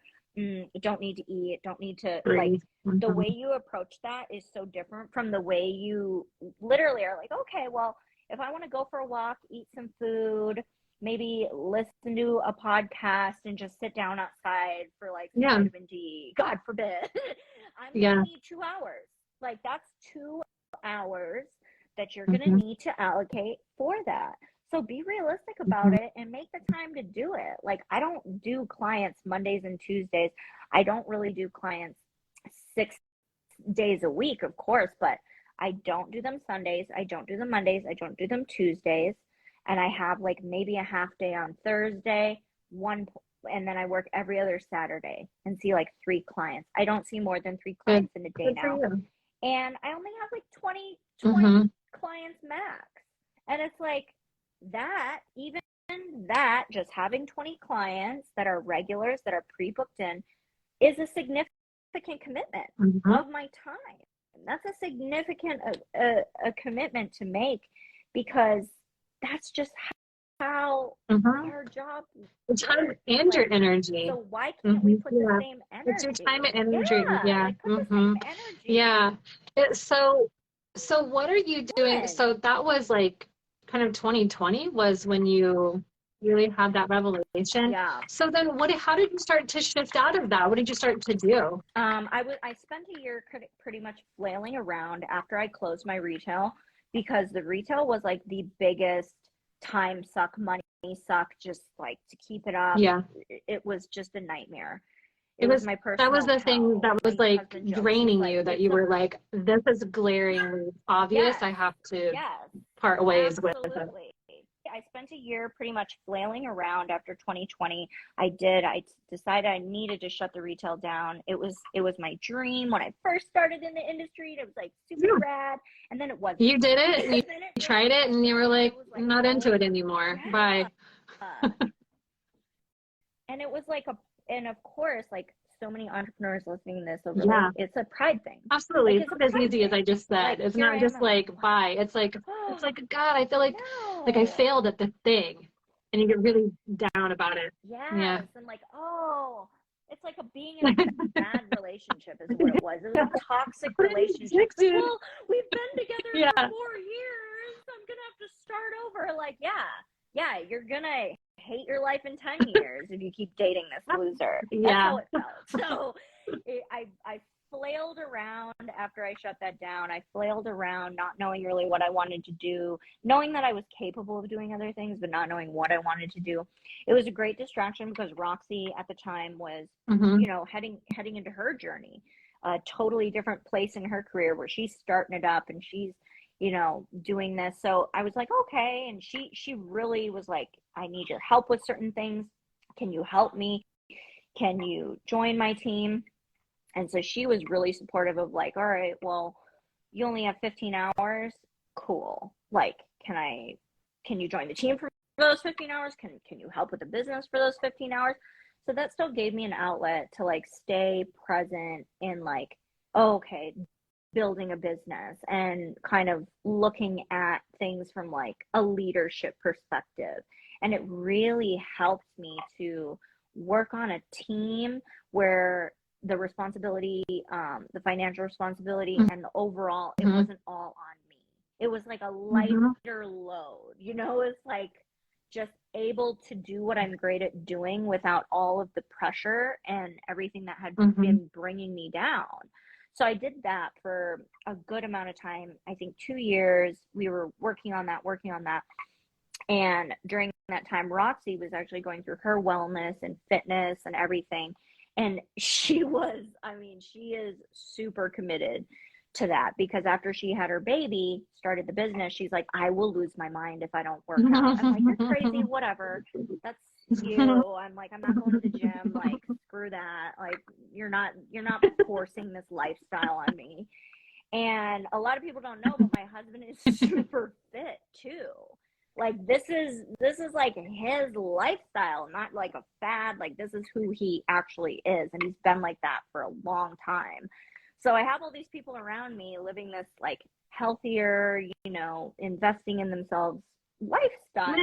don't need to eat, don't need to, like the way you approach that is so different from the way you literally are like, okay, well, if I want to go for a walk, eat some food, maybe listen to a podcast and just sit down outside for like vitamin D, God forbid, I'm going to need 2 hours. Like that's 2 hours that you're going to need to allocate for that. So be realistic about it and make the time to do it. Like I don't do clients Mondays and Tuesdays. I don't really do clients 6 days a week, of course, but I don't do them Sundays. I don't do them Mondays. I don't do them Tuesdays. And I have like maybe a half day on Thursday, and then I work every other Saturday and see like 3 clients. I don't see more than 3 clients in a day now. And I only have like 20 clients max. And it's like that, even that, just having 20 clients that are regulars, that are pre-booked in, is a significant commitment of my time. That's a significant a commitment to make, because that's just how our job works. Time and your energy. So why can't we put the same energy? It's your time and energy. Like put the same energy. Yeah. So what are you doing? So that was like kind of 2020 was when you really had that revelation. Yeah. So then how did you start to shift out of that? What did you start to do? I spent a year pretty much flailing around after I closed my retail, because the retail was like the biggest time suck, money suck, just like to keep it up. Yeah. It was just a nightmare. It was my personal. That was the thing that was like draining you, that you were like, this is glaringly obvious. Yes. I have to part ways with it. I spent a year pretty much flailing around after 2020. I decided I needed to shut the retail down. It was my dream when I first started in the industry. It was like super rad. And then it wasn't. You did it, you tried it, and you were like, I'm not into it anymore. Bye. And it was like and of course, like so many entrepreneurs listening to this over Yeah. it's a pride thing. Absolutely. Like, It's not as easy as I just said. Like, it's here not I just am, like buy. It's like God, I feel like I no. failed at the thing, and you get really down about it. Yes. Yeah. And like, oh, it's like being in a bad relationship is what it was. It was a toxic relationship. Like, well, we've been together for 4 years. I'm gonna have to start over. Like, yeah, you're gonna hate your life in 10 years if you keep dating this loser. That's how it felt. So I flailed around after I shut that down. I flailed around not knowing really what I wanted to do, knowing that I was capable of doing other things, but not knowing what I wanted to do. It was a great distraction because Roxy at the time was, you know, heading into her journey, a totally different place in her career where she's starting it up and she's, you know, doing this. So I was like, okay. And she really was like, I need your help with certain things. Can you help me? Can you join my team? And so she was really supportive of like, all right, well, you only have 15 hours. Cool. Like, can you join the team for those 15 hours? Can you help with the business for those 15 hours? So that still gave me an outlet to like stay present in like, okay, building a business and kind of looking at things from like a leadership perspective. And it really helped me to work on a team where the responsibility, the financial responsibility and the overall, it wasn't all on me. It was like a lighter load, you know, it's like just able to do what I'm great at doing without all of the pressure and everything that had been bringing me down. So I did that for a good amount of time. I think 2 years we were working on that. And during that time, Roxy was actually going through her wellness and fitness and everything. And she is super committed to that because after she had her baby, started the business, she's like, I will lose my mind if I don't work out. I'm like, you're crazy, whatever. That's you. I'm like, I'm not going to the gym. Like, screw that. Like, you're not forcing this lifestyle on me. And a lot of people don't know, but my husband is super fit too. Like this is like his lifestyle, not like a fad. Like this is who he actually is, and he's been like that for a long time. So I have all these people around me living this like healthier, you know, investing in themselves lifestyle.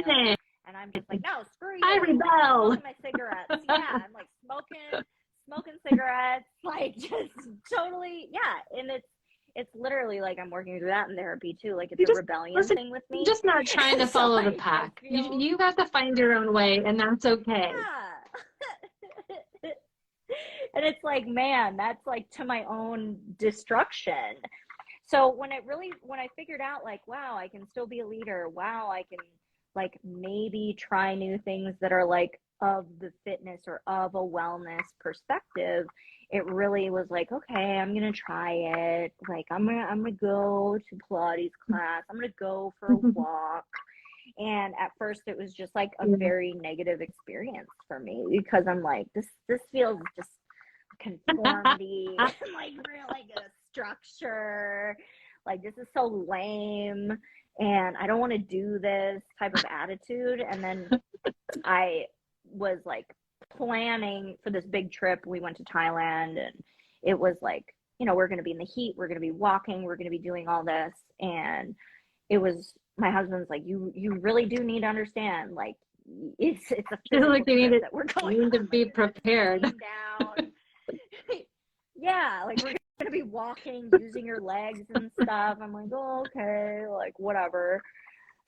And I'm just like, no, screw you. I rebel. I'm smoking my cigarettes. Yeah, I'm like smoking cigarettes, like just totally, yeah. And it's literally like I'm working through that in therapy too. Like it's a rebellion thing with me. You're just not trying to follow the pack. You got to find your own way, and that's okay. Yeah. And it's like, man, that's like to my own destruction. So when I figured out like, wow, I can still be a leader. Wow, I can like maybe try new things that are like of the fitness or of a wellness perspective, it really was like, okay, I'm gonna try it. Like I'm gonna go to Pilates class. I'm gonna go for a walk. And at first it was just like a very negative experience for me because I'm like, this feels just conformity, like really good structure. Like this is so lame and I don't want to do this type of attitude. And then I was like planning for this big trip. We went to Thailand and it was like, you know, we're going to be in the heat. We're going to be walking. We're going to be doing all this. And it was, my husband's like, you really do need to understand, like, it's a physical like you need that we're going you need to on. be Like, prepared. Down. Yeah, like we're going to be walking, using your legs and stuff. I'm like, oh, okay, like whatever.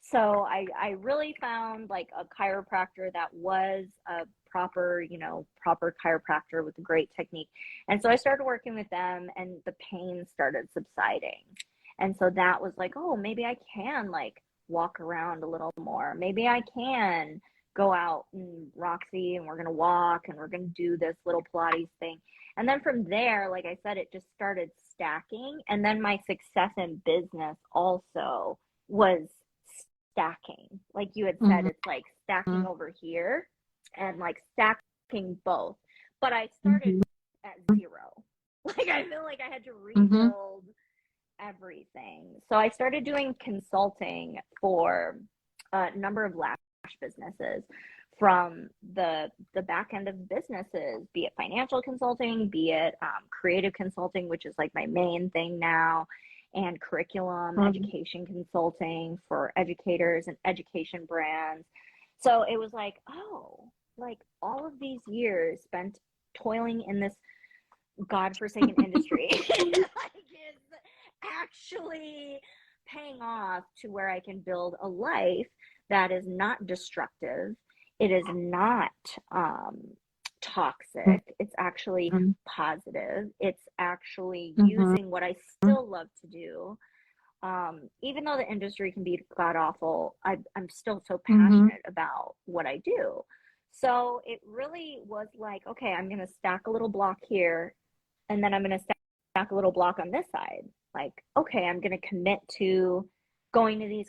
So I really found like a chiropractor that was a proper chiropractor with a great technique. And so I started working with them and the pain started subsiding. And so that was like, oh, maybe I can like walk around a little more. Maybe I can go out and Roxy and we're going to walk and we're going to do this little Pilates thing. And then from there, like I said, it just started stacking. And then my success in business also was stacking. Like you had said, it's like stacking over here and like stacking both. But I started at zero. Like I feel like I had to rebuild everything. So I started doing consulting for a number of lash businesses from the back end of businesses, be it financial consulting, be it creative consulting, which is like my main thing now, and curriculum education consulting for educators and education brands. So it was like, oh, like all of these years spent toiling in this godforsaken industry like, is actually paying off to where I can build a life that is not destructive. It is not toxic. It's actually positive. It's actually using what I still love to do. Even though the industry can be god awful, I'm still so passionate about what I do. So it really was like, okay, I'm going to stack a little block here, and then I'm going to stack a little block on this side. Like, okay, I'm going to commit to going to these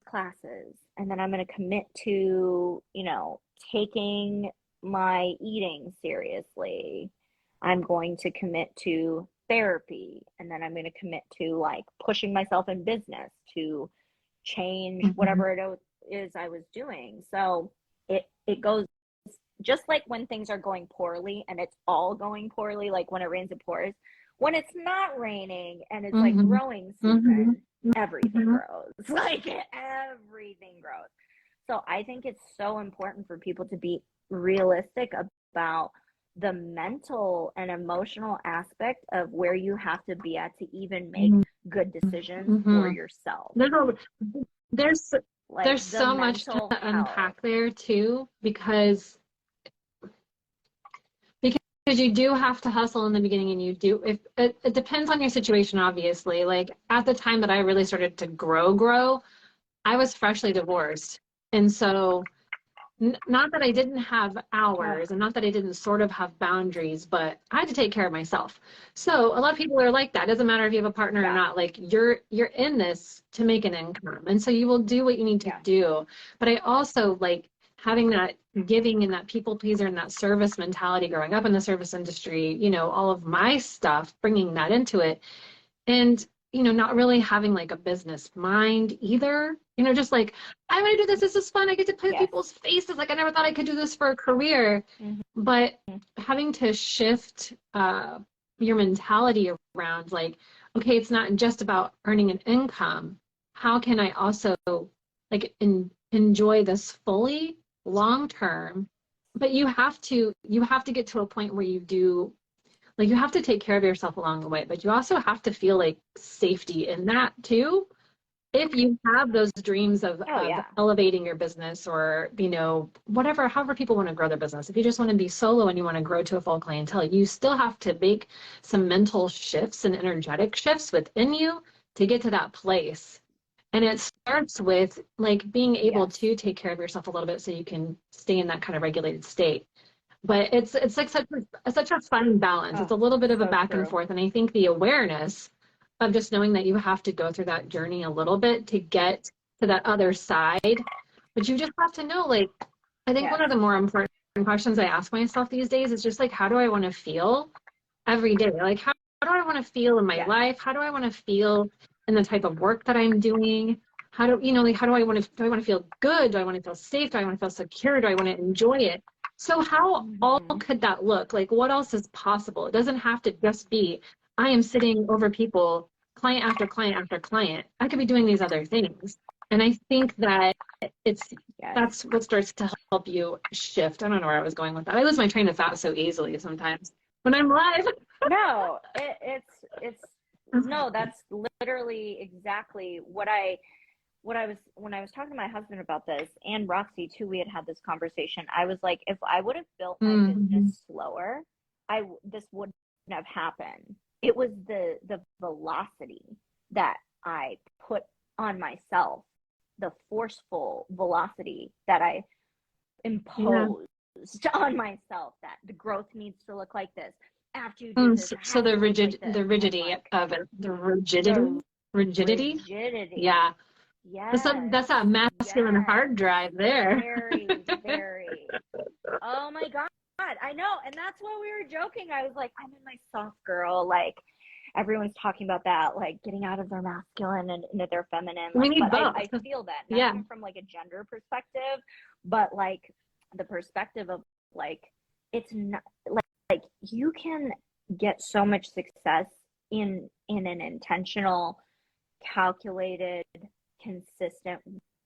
classes, and then I'm going to commit to, you know, taking my eating seriously. I'm going to commit to therapy, and then I'm going to commit to like pushing myself in business to change whatever it is I was doing. So it goes just like when things are going poorly, and it's all going poorly, like when it rains it pours. When it's not raining and it's like growing season, everything grows. Like everything grows. So I think it's so important for people to be realistic about the mental and emotional aspect of where you have to be at to even make good decisions for yourself. There's so much to unpack there too, because you do have to hustle in the beginning, and you do, if it depends on your situation, obviously. Like at the time that I really started to grow, I was freshly divorced. And so not that I didn't have hours and not that I didn't sort of have boundaries, but I had to take care of myself. So a lot of people are like that. It doesn't matter if you have a partner or not, like you're in this to make an income. And so you will do what you need to do. But I also like having that giving and that people pleaser and that service mentality growing up in the service industry, you know, all of my stuff, bringing that into it. And, you know, not really having like a business mind either, you know, just like, I want to do this. This is fun. I get to play with people's faces. Like I never thought I could do this for a career, but having to shift your mentality around like, okay, it's not just about earning an income. How can I also like enjoy this fully long term? But you have to get to a point where you do, like you have to take care of yourself along the way, but you also have to feel like safety in that too. If you have those dreams of elevating your business, or, you know, however people want to grow their business, if you just want to be solo and you want to grow to a full clientele, you still have to make some mental shifts and energetic shifts within you to get to that place. And it starts with like being able to take care of yourself a little bit so you can stay in that kind of regulated state. But it's like such a fun balance. It's a little bit of a back and forth. And I think the awareness of just knowing that you have to go through that journey a little bit to get to that other side. But you just have to know, like, I think one of the more important questions I ask myself these days is just like, how do I want to feel every day? Like, how do I want to feel in my life? How do I want to feel in the type of work that I'm doing? How do I want to feel good? Do I want to feel safe? Do I want to feel secure? Do I want to enjoy it? So how all could that look? Like, what else is possible? It doesn't have to just be, I am sitting over people, client after client after client. I could be doing these other things. And I think that that's what starts to help you shift. I don't know where I was going with that. I lose my train of thought so easily sometimes when I'm live. No, no, that's literally exactly what I was, when I was talking to my husband about this, and Roxy too, we had this conversation. I was like, if I would have built my business slower, this wouldn't have happened. It was the velocity that I put on myself, the forceful velocity that I imposed on myself, that the growth needs to look like this. After you do this, so the rigidity of it, the rigidity. Yeah. Yes. That's that masculine hard drive there. Very, very. Oh my God. I know. And that's what we were joking. I was like, I'm in my soft girl. Like, everyone's talking about that, like getting out of their masculine and into their feminine. Like, we need both. I feel that, not even from like a gender perspective, but like the perspective of like, it's not like you can get so much success in an intentional, calculated, consistent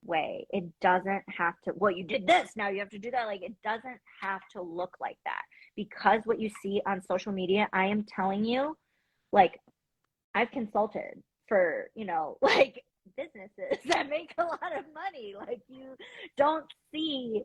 way. It doesn't have to, well, you did this, now you have to do that. Like, it doesn't have to look like that, because what you see on social media, I am telling you, like, I've consulted for, you know, like, businesses that make a lot of money. Like, you don't see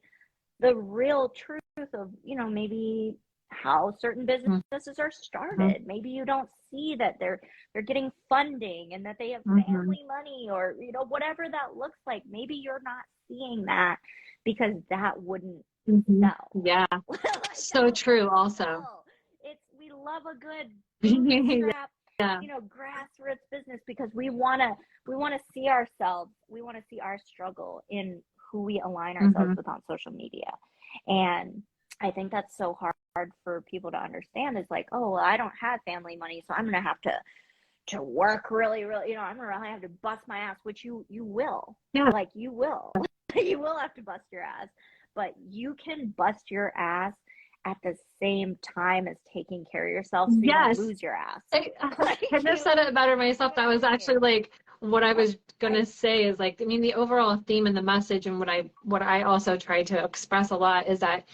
the real truth of, you know, maybe how certain businesses are started. Maybe you don't see that they're getting funding and that they have family money, or, you know, whatever that looks like. Maybe you're not seeing that because that wouldn't sell. Yeah. Like, so true also. It's, we love a good bootstrap, yeah. you know, grassroots business, because we want to see ourselves, we want to see our struggle in who we align ourselves with on social media. And I think that's so hard for people to understand, is like, oh, well, I don't have family money, so I'm going to have to work really, really, you know, I'm going to really have to bust my ass, which you will. Yeah. Like, you will. You will have to bust your ass, but you can bust your ass at the same time as taking care of yourself, so you don't lose your ass. I just said it better myself. That was actually like what I was gonna say, is like, I mean, the overall theme and the message, and what I also try to express a lot, is that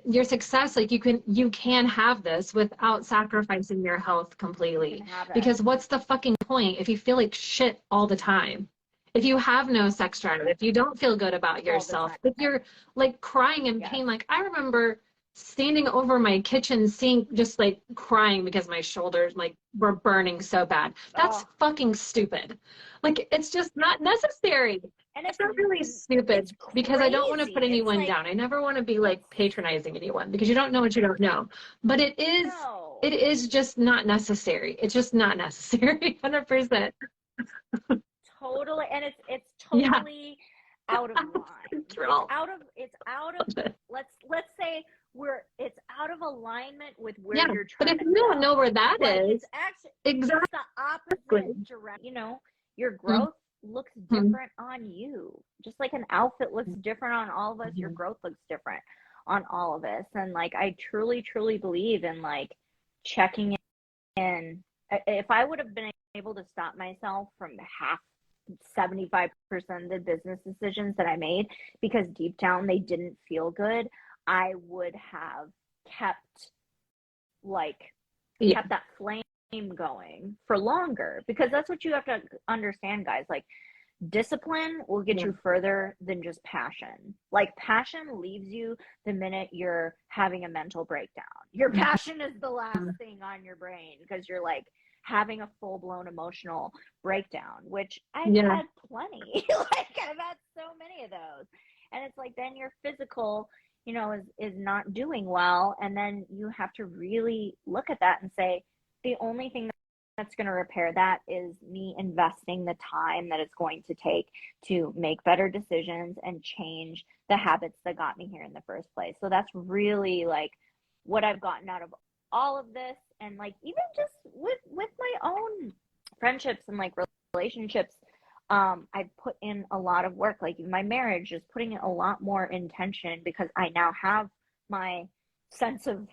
your success, like, you can have this without sacrificing your health completely. Because what's the fucking point if you feel like shit all the time? If you have no sex drive, if you don't feel good about yourself, if you're like crying in pain, like I remember standing over my kitchen sink just like crying because my shoulders like were burning so bad. That's fucking stupid. Like, it's just not necessary. And it's not really stupid, because I don't want to put anyone down. I never want to be like patronizing anyone, because you don't know what you don't know. But it is just not necessary. It's just not necessary. 100%. Totally. And it's totally out of line. It's out of let's say it's out of alignment with where you're trying. But if you don't know where that is, it's actually exactly it's the opposite direction. You know, your growth looks different on you. Just like an outfit looks different on all of us, your growth looks different on all of us. And like, I truly, truly believe in like checking in. If I would have been able to stop myself from 75% of the business decisions that I made, because deep down they didn't feel good, I would have kept that flame going for longer, because that's what you have to understand, guys. Like, discipline will get you further than just passion. Like, passion leaves you the minute you're having a mental breakdown. Your passion is the last thing on your brain, because you're like having a full-blown emotional breakdown, which I've had plenty. Like, I've had so many of those. And it's like, then your physical, you know, is not doing well, and then you have to really look at that and say, the only thing that's going to repair that is me investing the time that it's going to take to make better decisions and change the habits that got me here in the first place. So that's really like what I've gotten out of all of this. And like, even just with my own friendships and like relationships, I put in a lot of work. Like, my marriage is putting in a lot more intention, because I now have my sense of,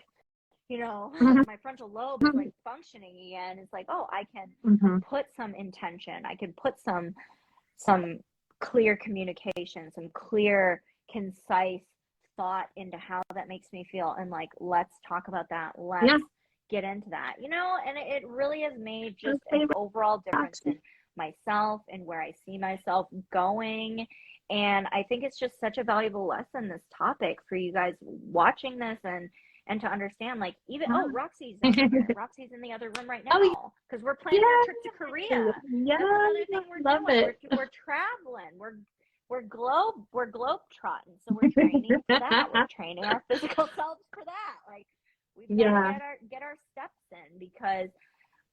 you know, my frontal lobe is like functioning again. It's like, oh, I can put some intention. I can put some clear communication, some clear, concise thought into how that makes me feel. And like, let's talk about that. Let's get into that, you know. And it really has made just an overall difference in myself and where I see myself going. And I think it's just such a valuable lesson, this topic, for you guys watching this, and to understand, like, even Roxy's in the other room right now, because we're planning our trip to Korea. That's another thing we're doing. We're traveling. We're globe trotting. So we're training for that. We're training our physical selves for that. Like, we've got to get our steps in, because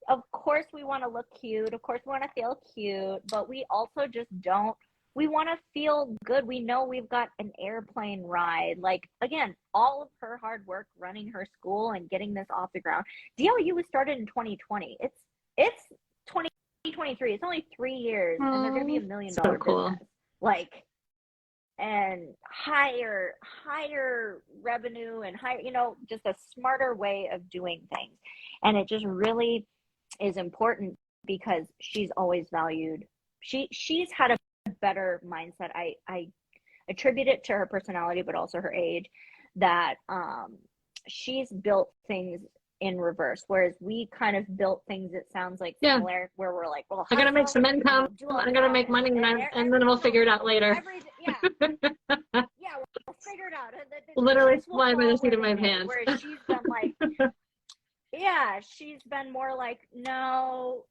of course we want to look cute. Of course we want to feel cute, but we also just don't. We want to feel good. We know we've got an airplane ride. Like, again, all of her hard work running her school and getting this off the ground. DLU was started in 2020. It's 2023. It's only 3 years, and they're going to be $1 million business. Like, higher revenue and higher, just a smarter way of doing things. And it just really is important because she's always valued. She's had a better mindset. I attribute it to her personality, but also her age, that she's built things in reverse, whereas we kind of built things, it sounds like, similar, where we're like, well, I gotta make some income, I gotta make money, and then we'll figure it out later. Yeah, we'll figure it out. Literally fly by the seat of my pants. Whereas she's been like, she's been more like, no,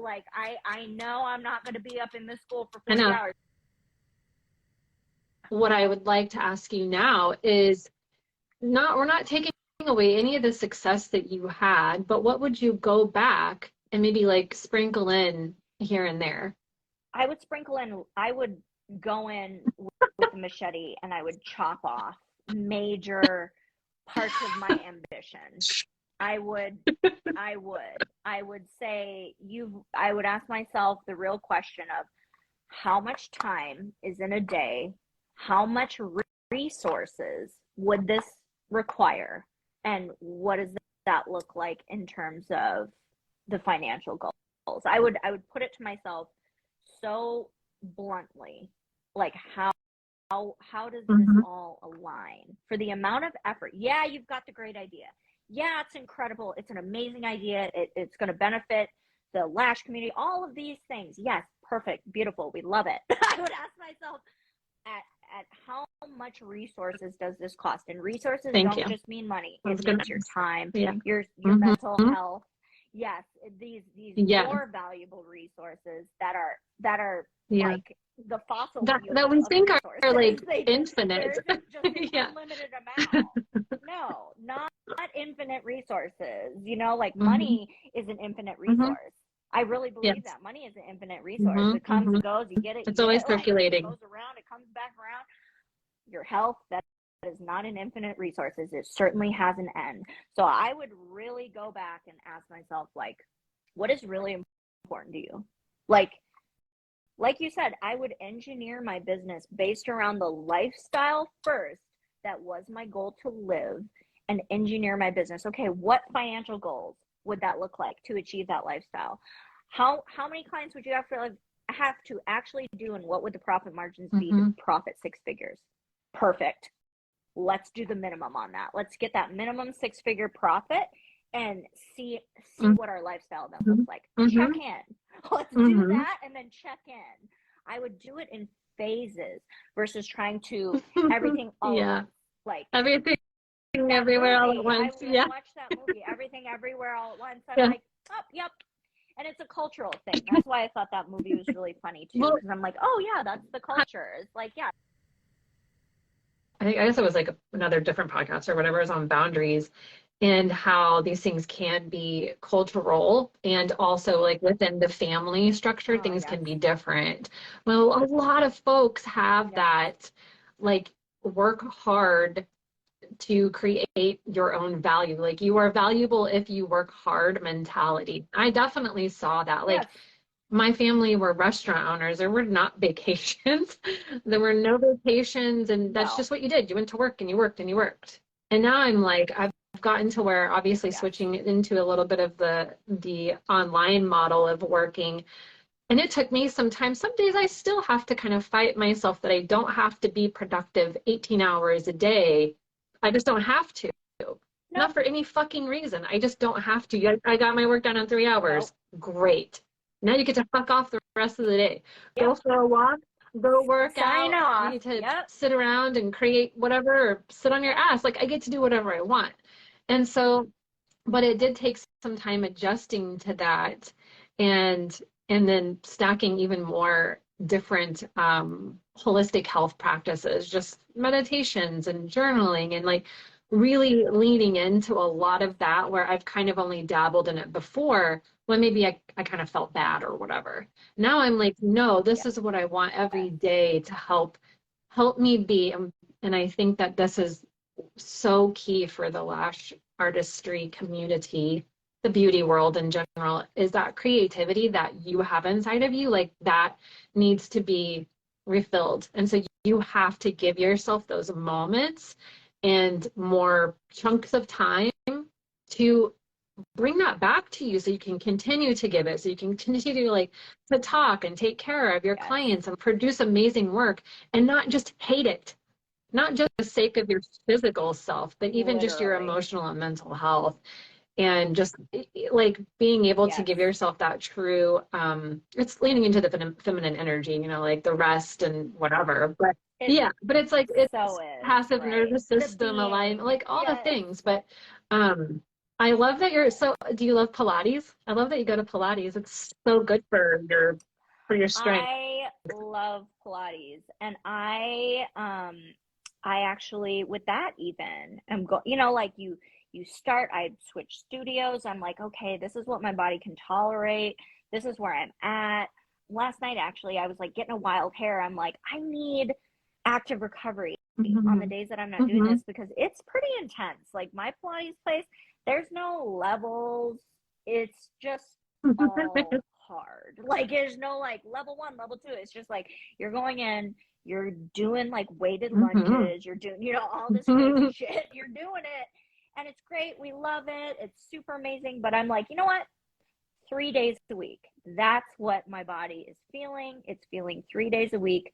like, I know I'm not going to be up in this school for 40 hours. What I would like to ask you now is, we're not taking away any of the success that you had, but what would you go back and maybe like sprinkle in here and there? I would go in with a machete and I would chop off major parts of my ambition. I would say, I would ask myself the real question of how much time is in a day, how much resources would this require, and what does that look like in terms of the financial goals? I would put it to myself so bluntly, like, how does this all align for the amount of effort? Yeah, you've got the great idea. Yeah, it's incredible. It's an amazing idea. It's going to benefit the Lash community, all of these things. Yes, perfect, beautiful. We love it. I would ask myself, at how much resources does this cost? And resources don't just mean money. It means your time, your mental health. Yes, these more valuable resources that are like the fossil that we think are like infinite. Just limited amount. No, not infinite resources. Like money is an infinite resource. I really believe that money is an infinite resource. It comes and goes. You get it. It's always circulating. It goes around. It comes back around. Your health, that is not an infinite resource. It certainly has an end. So I would really go back and ask myself, like, what is really important to you? Like you said, I would engineer my business based around the lifestyle first. That was my goal to live, and engineer my business. Okay, what financial goals would that look like to achieve that lifestyle? How many clients would you have to actually do, and what would the profit margins be to profit 6 figures? Perfect. Let's do the minimum on that. Let's get that minimum 6-figure profit and see what our lifestyle then looks like. Check in. Let's do that and then check in. I would do it in phases versus trying to everything all at once. Like everything everywhere all at once. I watched that movie, Everything Everywhere All at Once. I'm like, oh, yep. And it's a cultural thing. That's why I thought that movie was really funny too. Because I'm like, oh yeah, that's the culture. It's like, yeah. I guess it was like another different podcast or whatever, is on boundaries and how these things can be cultural, and also like within the family structure, things can be different. Well, a lot of folks have that, like, work hard to create your own value. Like, you are valuable if you work hard mentality. I definitely saw that. Like, my family were restaurant owners. There were not vacations. There were no vacations. And that's just what you did. You went to work and you worked and you worked. And now I'm like, I've gotten to where, obviously switching into a little bit of the online model of working. And it took me some time. Some days I still have to kind of fight myself that I don't have to be productive 18 hours a day. I just don't have to. Not for any fucking reason. I just don't have to. I got my work done in 3 hours. Great. Now you get to fuck off the rest of the day. Go for a walk, go work out. You get to sit around and create whatever, or sit on your ass. Like, I get to do whatever I want. And so, but it did take some time adjusting to that, and then stacking even more different holistic health practices, just meditations and journaling, and like really leaning into a lot of that, where I've kind of only dabbled in it before when maybe I kind of felt bad or whatever. Now I'm like, no, this is what I want every day to help me be. And I think that this is so key for the lash artistry community, the beauty world in general, is that creativity that you have inside of you. Like, that needs to be refilled. And so you have to give yourself those moments and more chunks of time to bring that back to you so you can continue to give it, so you can continue like to talk and take care of your clients and produce amazing work and not just hate it, not just for the sake of your physical self, but even just your emotional and mental health. And just like being able to give yourself that true, it's leaning into the feminine energy, you know, like the rest and whatever. But but it's like, it's passive nervous system alignment, like all the things. But I love that do you love Pilates? I love that you go to Pilates. It's so good for your strength. I love Pilates, and I actually, with that even, I'm going, you know, like you start, I switch studios. I'm like, okay, this is what my body can tolerate. This is where I'm at. Last night, actually, I was like getting a wild hair. I'm like, I need active recovery on the days that I'm not doing this, because it's pretty intense. Like my Pilates place, there's no levels. It's just all hard. Like there's no like level 1, level 2. It's just like you're going in, you're doing like weighted lunges, you're doing, you know, all this crazy shit. You're doing it. And it's great. We love it. It's super amazing. But I'm like, you know what? 3 days a week. That's what my body is feeling. It's feeling 3 days a week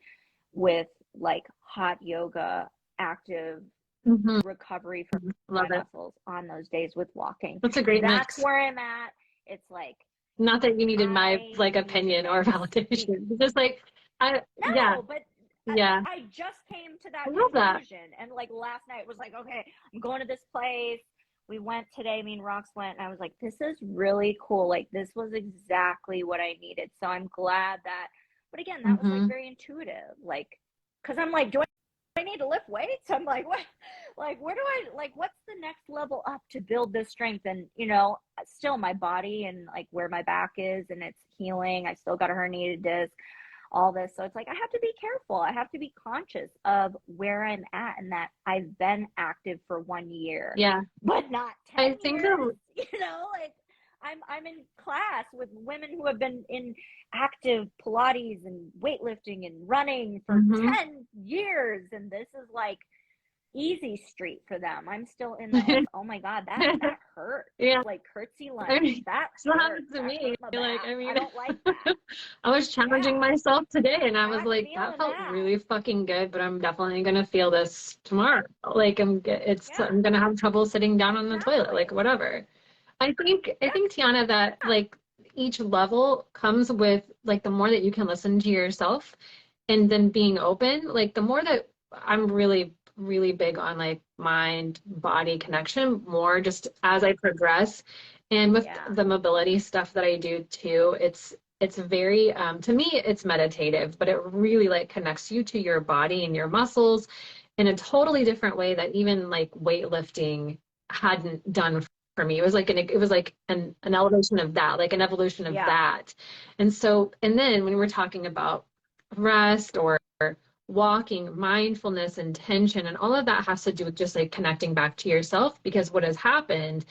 with like hot yoga, active recovery from my muscles on those days with walking. That's a great mix. That's where I'm at. It's like, not that you needed my like opinion or validation. Just like but yeah. I just came to that conclusion. And like last night was like, okay, I'm going to this place. We went today, me and Rox went, and I was like, this is really cool. Like this was exactly what I needed. So I'm glad that, but again, that was like very intuitive. Like, cause I'm like, do I need to lift weights? I'm like, what? Like, where do I, like, what's the next level up to build this strength? And, you know, still my body and like where my back is and it's healing. I still got a herniated disc, all this. So it's like, I have to be careful. I have to be conscious of where I'm at, and that I've been active for 1 year. Yeah. But not 10 years, you know, like I'm in class with women who have been in active Pilates and weightlifting and running for 10 years. And this is like easy street for them. I'm still in the, oh my God, that hurt. Yeah. Like curtsy lunge. That happened to me. Like, I mean, I don't like that. I was challenging myself today, and I was like, that felt really fucking good, but I'm definitely going to feel this tomorrow. Like I'm going to have trouble sitting down on the toilet, like whatever. I think Tiana, that like each level comes with like the more that you can listen to yourself and then being open, like the more that I'm really big on like mind body connection more just as I progress. And with the mobility stuff that I do too, it's very to me it's meditative, but it really like connects you to your body and your muscles in a totally different way that even like weightlifting hadn't done for me. It was like an elevation of that, like an evolution of that. And then when we're talking about rest or walking, mindfulness, intention, and all of that has to do with just like connecting back to yourself, because what has happened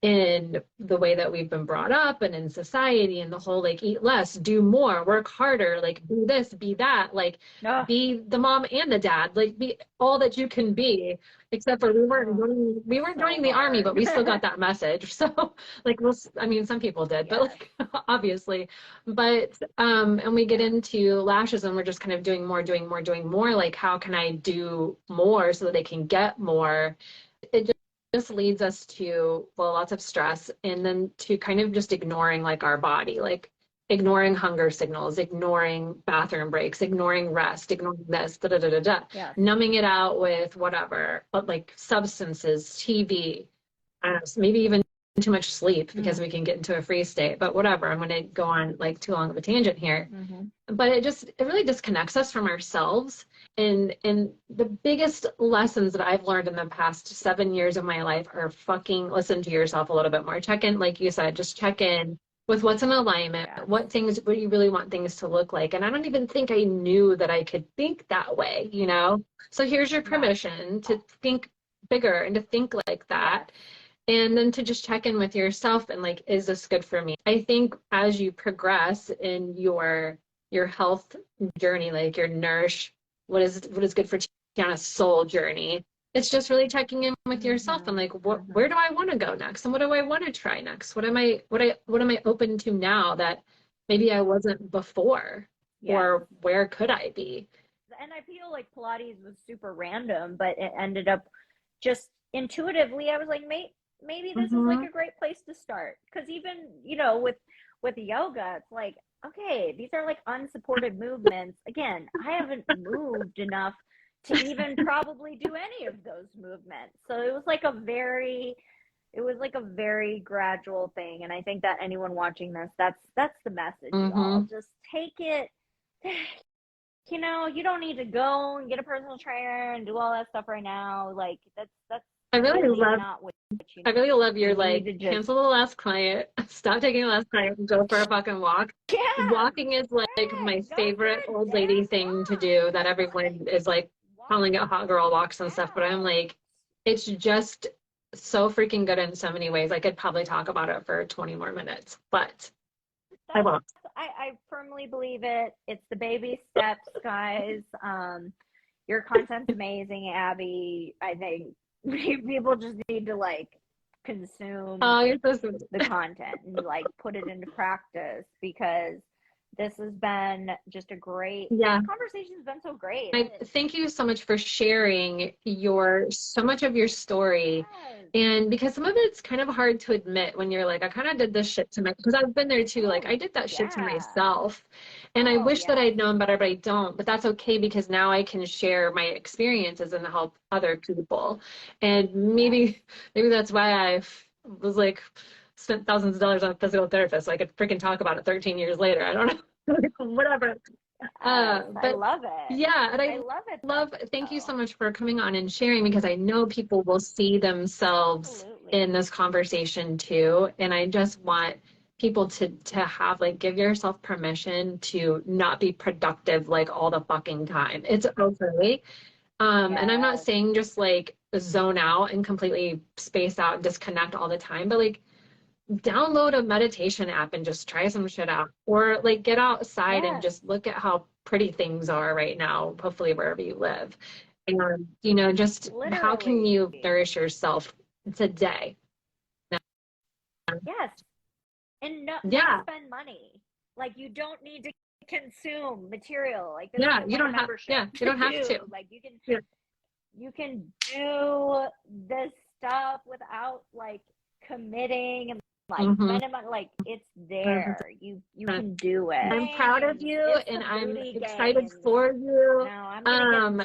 in the way that we've been brought up and in society and the whole like eat less, do more, work harder, like do this, be that, like be the mom and the dad, like be all that you can be, except for we weren't joining the army, but we still got that message. So like I mean some people did, but like obviously, but and we get into lashes and we're just kind of doing more, like how can I do more so that they can get more. It just leads us to lots of stress, and then to kind of just ignoring like our body, like ignoring hunger signals, ignoring bathroom breaks, ignoring rest, ignoring this, numbing it out with whatever, but like substances, TV, maybe even too much sleep, because we can get into a freeze state, but whatever. I'm going to go on like too long of a tangent here, but it really disconnects us from ourselves. And the biggest lessons that I've learned in the past 7 years of my life are fucking listen to yourself a little bit more. Check in, like you said, just check in with what's in alignment, what you really want things to look like. And I don't even think I knew that I could think that way, you know? So here's your permission to think bigger and to think like that. And then to just check in with yourself and like, is this good for me? I think as you progress in your your health journey, like your nourish, what is good for Tiana's soul journey. It's just really checking in with yourself and like, where do I want to go next? And what do I want to try next? What am I open to now that maybe I wasn't before? Yes. Or where could I be? And I feel like Pilates was super random, but it ended up just intuitively, I was like, maybe this is like a great place to start. Because even, you know, with yoga, it's like, okay, these are like unsupported movements. Again, I haven't moved enough to even probably do any of those movements. So it was like a very gradual thing. And I think that anyone watching this, that's the message, y'all. Just take it. You know, you don't need to go and get a personal trainer and do all that stuff right now. Like that's I really love your like cancel the last client, stop taking the last client, and go for a fucking walk. Yeah. Walking is like my favorite old lady thing to do that everyone is like calling it hot girl walks and stuff, but I'm like, it's just so freaking good in so many ways. I could probably talk about it for 20 more minutes, but I won't. I firmly believe it. It's the baby steps, guys. Your content's amazing, Abby. I think people just need to like consume the content and like put it into practice, because this has been just a great this conversation's been so great. Thank you so much for sharing so much of your story. Yes. And because some of it's kind of hard to admit when you're like, I kind of did this shit to because I've been there too. Like I did that shit to myself, and I wish that I'd known better, but I don't. But that's okay, because now I can share my experiences and help other people. And maybe that's why I was like spent thousands of dollars on a physical therapist so I could freaking talk about it 13 years later. I don't know. Whatever. But I love it. Yeah, and I love it. Thank you so much for coming on and sharing, because I know people will see themselves in this conversation too. And I just want people to have like, give yourself permission to not be productive like all the fucking time. It's okay. And I'm not saying just like zone out and completely space out and disconnect all the time, but like download a meditation app and just try some shit out, or like get outside and just look at how pretty things are right now, hopefully wherever you live. And you know, just how can you nourish yourself today? Yes. And not spend money. Like you don't need to consume material. Like this you don't have to. Like you can do this stuff without like committing and like like it's there. You can do it. I'm proud of you, and I'm excited for you. I'm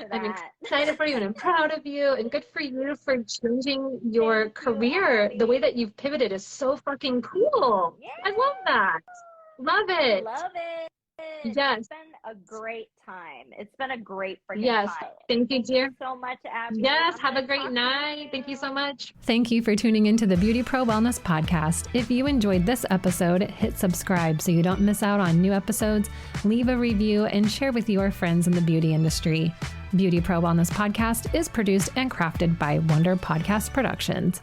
excited for you, and I'm proud of you, and good for you for changing your career. The way that you've pivoted is so fucking cool. Yeah. I love that. Love it. Love it. Yes. It's been a great time. It's been a great freaking time. Thank you, dear. Thank you so much, Abby. Yes, have a great night. Thank you so much. Thank you for tuning into the Beauty Pro Wellness Podcast. If you enjoyed this episode, hit subscribe so you don't miss out on new episodes, leave a review, and share with your friends in the beauty industry. Beauty Pro Wellness Podcast is produced and crafted by Wonder Podcast Productions.